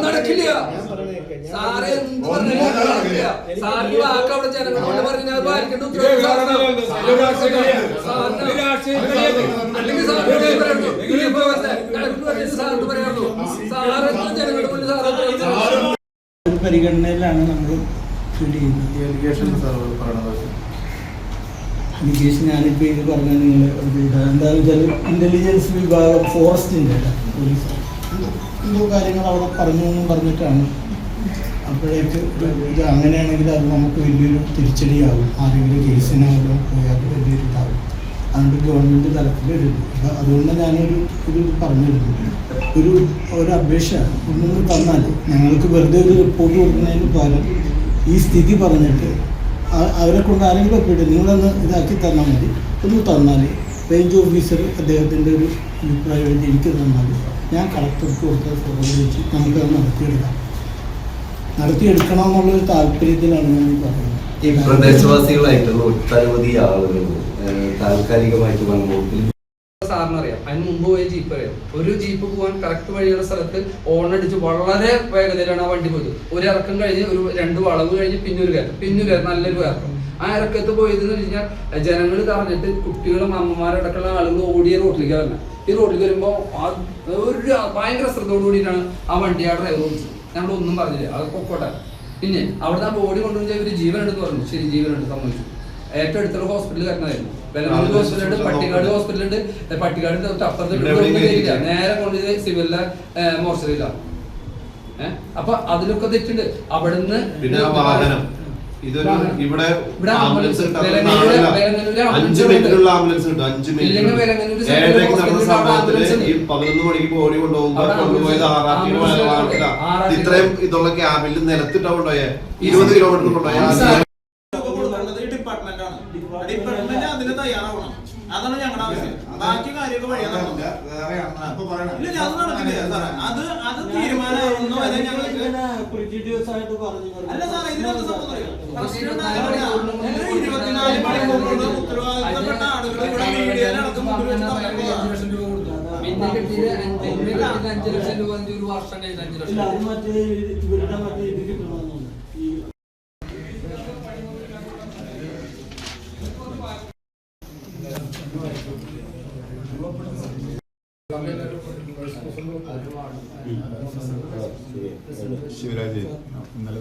നടക്കില്ല. സാറ് എന്ത് പറഞ്ഞില്ല. സാറിന് വാക്ക് അവിടെ ജനങ്ങളോട് പറഞ്ഞാൽ പാലിക്കേണ്ട ഉത്തരവാദിത്വം അല്ലെങ്കിൽ സാറിന് പറയാറുള്ളൂ. സാറ് ജനങ്ങളുടെ മുന്നിൽ സാറ് പരിഗണനയിലാണ് നമ്മൾ ഫീൽ ചെയ്യുന്നത്. അലിഗേഷൻ ഞാനിപ്പോൾ ഇത് പറഞ്ഞാൽ നിങ്ങൾ എന്താണെന്ന് വെച്ചാൽ ഇൻ്റലിജൻസ് വിഭാഗം ഫോറസ്റ്റിൻ്റെ പോലീസ് എന്തോ കാര്യങ്ങൾ അവിടെ പറഞ്ഞിട്ടാണ്. അപ്പോഴേക്ക് ഇത് അങ്ങനെയാണെങ്കിൽ അത് നമുക്ക് വലിയൊരു തിരിച്ചടിയാകും. ആരെങ്കിലും കേസിനാണല്ലോ പോയാൽ വലിയൊരു ഇതാകും. അതുകൊണ്ട് ഗവൺമെൻറ് തലത്തിൽ അതുകൊണ്ട് ഞാനൊരു പറഞ്ഞിരുന്നു, ഒരു അപേക്ഷ ഒന്നൊന്ന് തന്നാൽ ഞങ്ങൾക്ക് വെറുതെ ഒരു റിപ്പോർട്ട് കൊടുക്കുന്നതിന് പകരം ഈ സ്ഥിതി പറഞ്ഞിട്ട് അവരെ കൊണ്ട് ആരെങ്കിലും ഒക്കെ ഇട്ട് നിങ്ങളൊന്ന് ഇതാക്കി തന്നാൽ മതി. ഒന്ന് തന്നാൽ റേഞ്ച് ഓഫീസർ അദ്ദേഹത്തിൻ്റെ ഒരു അഭിപ്രായം എനിക്ക് തന്നാൽ ഞാൻ കളക്ടർക്ക് കൊടുത്ത ഫോട്ടോ വെച്ച് നമുക്കത് നടത്തിയെടുക്കണമെന്നുള്ളൊരു താല്പര്യത്തിലാണ് ഞാൻ ഈ പറയുന്നത്. ഈ പ്രദേശവാസികളായിട്ടുള്ള ഒട്ടനവധി ആളുകൾ താൽക്കാലികമായിട്ട് വന്നപ്പോൾ സാറിന് അറിയാം, അതിന് മുമ്പ് പോയ ജീപ്പ് അറിയാം. ഒരു ജീപ്പ് പോകാൻ കറക്റ്റ് വഴിയുള്ള സ്ഥലത്ത് ഓണടിച്ച് വളരെ വേഗതയിലാണ് ആ വണ്ടി പോയത്. ഒരു ഇറക്കം കഴിഞ്ഞ് ഒരു 2 വളവ് കഴിഞ്ഞ് പിന്നൊരു കയറ്റം നല്ലൊരു ഇറക്കം. ആ ഇറക്കത്ത് പോയതെന്ന് വെച്ച് കഴിഞ്ഞാൽ ജനങ്ങൾ തറഞ്ഞിട്ട് കുട്ടികളും അമ്മമാരടക്കമുള്ള ആളുകൾ ഓടിയ റോഡിലേക്ക് വരണം. ഈ റോഡിലേക്ക് വരുമ്പോൾ ഒരു ഭയങ്കര ശ്രദ്ധയോട് കൂടിയിട്ടാണ് ആ വണ്ടി ആ ഡ്രൈവർ ഓടിച്ചത്. നമ്മളൊന്നും പറഞ്ഞില്ല, അത് പൊക്കോട്ടെ. പിന്നെ അവിടെ ആ ബോഡി കൊണ്ടുവച്ചാൽ ഇവർ ജീവനുണ്ടെന്ന് പറഞ്ഞു. ശരി, ജീവനുണ്ട്, സമ്മതിച്ചു. ഏറ്റവും അടുത്തുള്ള ഹോസ്പിറ്റലിൽ കയറുന്നതായിരുന്നു. വെലങ്ങന്നൂർ ഹോസ്പിറ്റലുണ്ട്, പട്ടിക്കാട് ഹോസ്പിറ്റലുണ്ട്. പട്ടിക്കാട് അപ്പുറത്ത് നേരെ കൊണ്ടുപോയി സിവിലിലെ മോർച്ചറിയിലാണ്. അപ്പൊ അതിലൊക്കെ തെറ്റുണ്ട്. അവിടുന്ന് ഇതൊരു ഇവിടെ ആംബുലൻസ് 5 മിനിറ്റിലുള്ള ആംബുലൻസ് കിട്ടും. 5 മിനിറ്റ് 7:30 നടന്ന സംഭവത്തില് ഈ 11 മണിക്ക് ബോഡി കൊണ്ടുപോയത് ആറാട്ടിന് ഇത്രയും ഇതുള്ള ക്യാബിൽ നിലത്തിട്ടാ കൊണ്ടുപോയ 20 കിലോമീറ്റർ കൊണ്ടുപോയ ഡിപ്പാർട്ട്മെന്റ് അതിന് തയ്യാറാവണം. അതാണ് ഞങ്ങളുടെ ആവശ്യം. ബാക്കി കാര്യമൊക്കെ വഴിയാ നടക്കില്ല സാറേ. അത് തീരുമാനമാവുന്ന വരെ ഞങ്ങൾക്ക് അല്ല സാറേ, ഇതിനകത്ത് സംഭവം 24 മണിക്കൂറുകൊണ്ട് ഉത്തരവാദിത്തപ്പെട്ട ആളുകൾ ഇവിടെ മീഡിയയിലടക്കം മുൻകൂർ വെച്ച് ശിവരാജ് ഇന്നലെ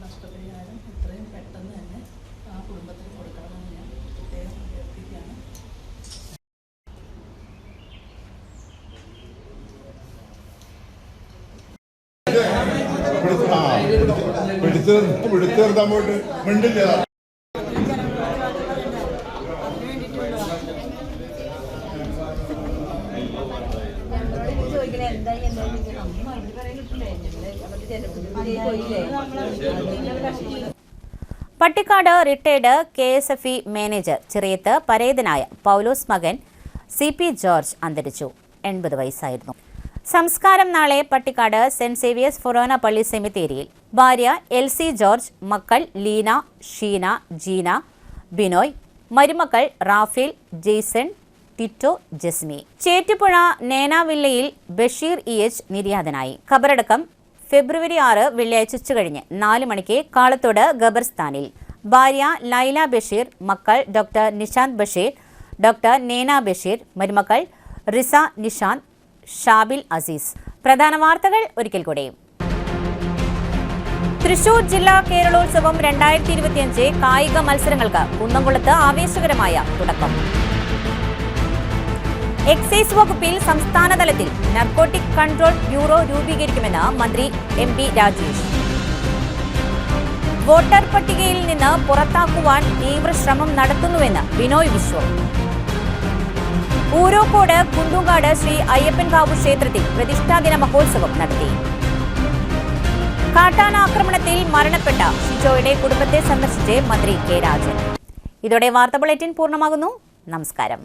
നഷ്ടപരിഹാരം എത്രയും പെട്ടെന്ന് തന്നെ ആ കുടുംബത്തിന് കൊടുക്കണമെന്ന് ഞാൻ പ്രത്യേകം അഭ്യർത്ഥിക്കുകയാണ്. പിടിച്ചു നിർത്താൻ പോയിട്ട് മിണ്ടില്ല. Pattikkad retired KSFE manager Chirayath പരേതനായ പൗലോസ് മകൻ CP ജോർജ് അന്തരിച്ചു. 80 വയസ്സായിരുന്നു. സംസ്കാരം നാളെ പട്ടിക്കാട് സെന്റ് സേവിയേഴ്സ് ഫൊറോന പള്ളി സെമിത്തേരിയിൽ. ഭാര്യ LC ജോർജ്, മക്കൾ ലീന, ഷീന, ജീന, ബിനോയ്, മരുമക്കൾ റാഫേൽ, ജെയ്സൺ, ടിറ്റോ, ജസ്മി. ചേറ്റുപുഴ നേനാവില്ലയിൽ ബഷീർ EH നിര്യാതനായി. ഖബറടക്കം ഫെബ്രുവരി 6 വെള്ളിയാഴ്ച ഉച്ചകഴിഞ്ഞ് 4 മണിക്ക് കാളത്തോട് ഖബർസ്ഥാനിൽ. ഭാര്യ ലൈല ബഷീർ, മക്കൾ ഡോക്ടർ നിഷാന്ത് ബഷീർ, ഡോക്ടർ നേന ബഷീർ, മരുമക്കൾ റിസ, നിഷാന്ത്, ഷാബിൽ അസീസ്. പ്രധാന വാർത്തകൾ ഒരിക്കൽ കൂടെ. തൃശൂർ ജില്ലാ കേരളോത്സവം 2025 കായിക മത്സരങ്ങൾക്ക് കുന്നംകുളത്ത് ആവേശകരമായ തുടക്കം. എക്സൈസ് വകുപ്പിൽ സംസ്ഥാനതലത്തിൽ നർക്കോട്ടിക് കൺട്രോൾ ബ്യൂറോ രൂപീകരിക്കുമെന്ന് മന്ത്രി MP രാജേഷ്. വോട്ടർ പട്ടികയിൽ നിന്ന് പുറത്താക്കുവാൻ തീവ്രശ്രമം നടത്തുന്നുവെന്ന് ബിനോയ് വിശ്വം. ഊരോക്കോട് കുണ്ടുകാട് ശ്രീ അയ്യപ്പൻകാവ് ക്ഷേത്രത്തിൽ പ്രതിഷ്ഠാദിന മഹോത്സവം നടത്തി. കാട്ടാനാക്രമണത്തിൽ മരണപ്പെട്ട ഷിജോയുടെ കുടുംബത്തെ സന്ദർശിച്ച് മന്ത്രി K രാജൻ. ഇതോടെ വാർത്താ ബുള്ളറ്റിൻ പൂർണ്ണമാകുന്നു. നമസ്കാരം.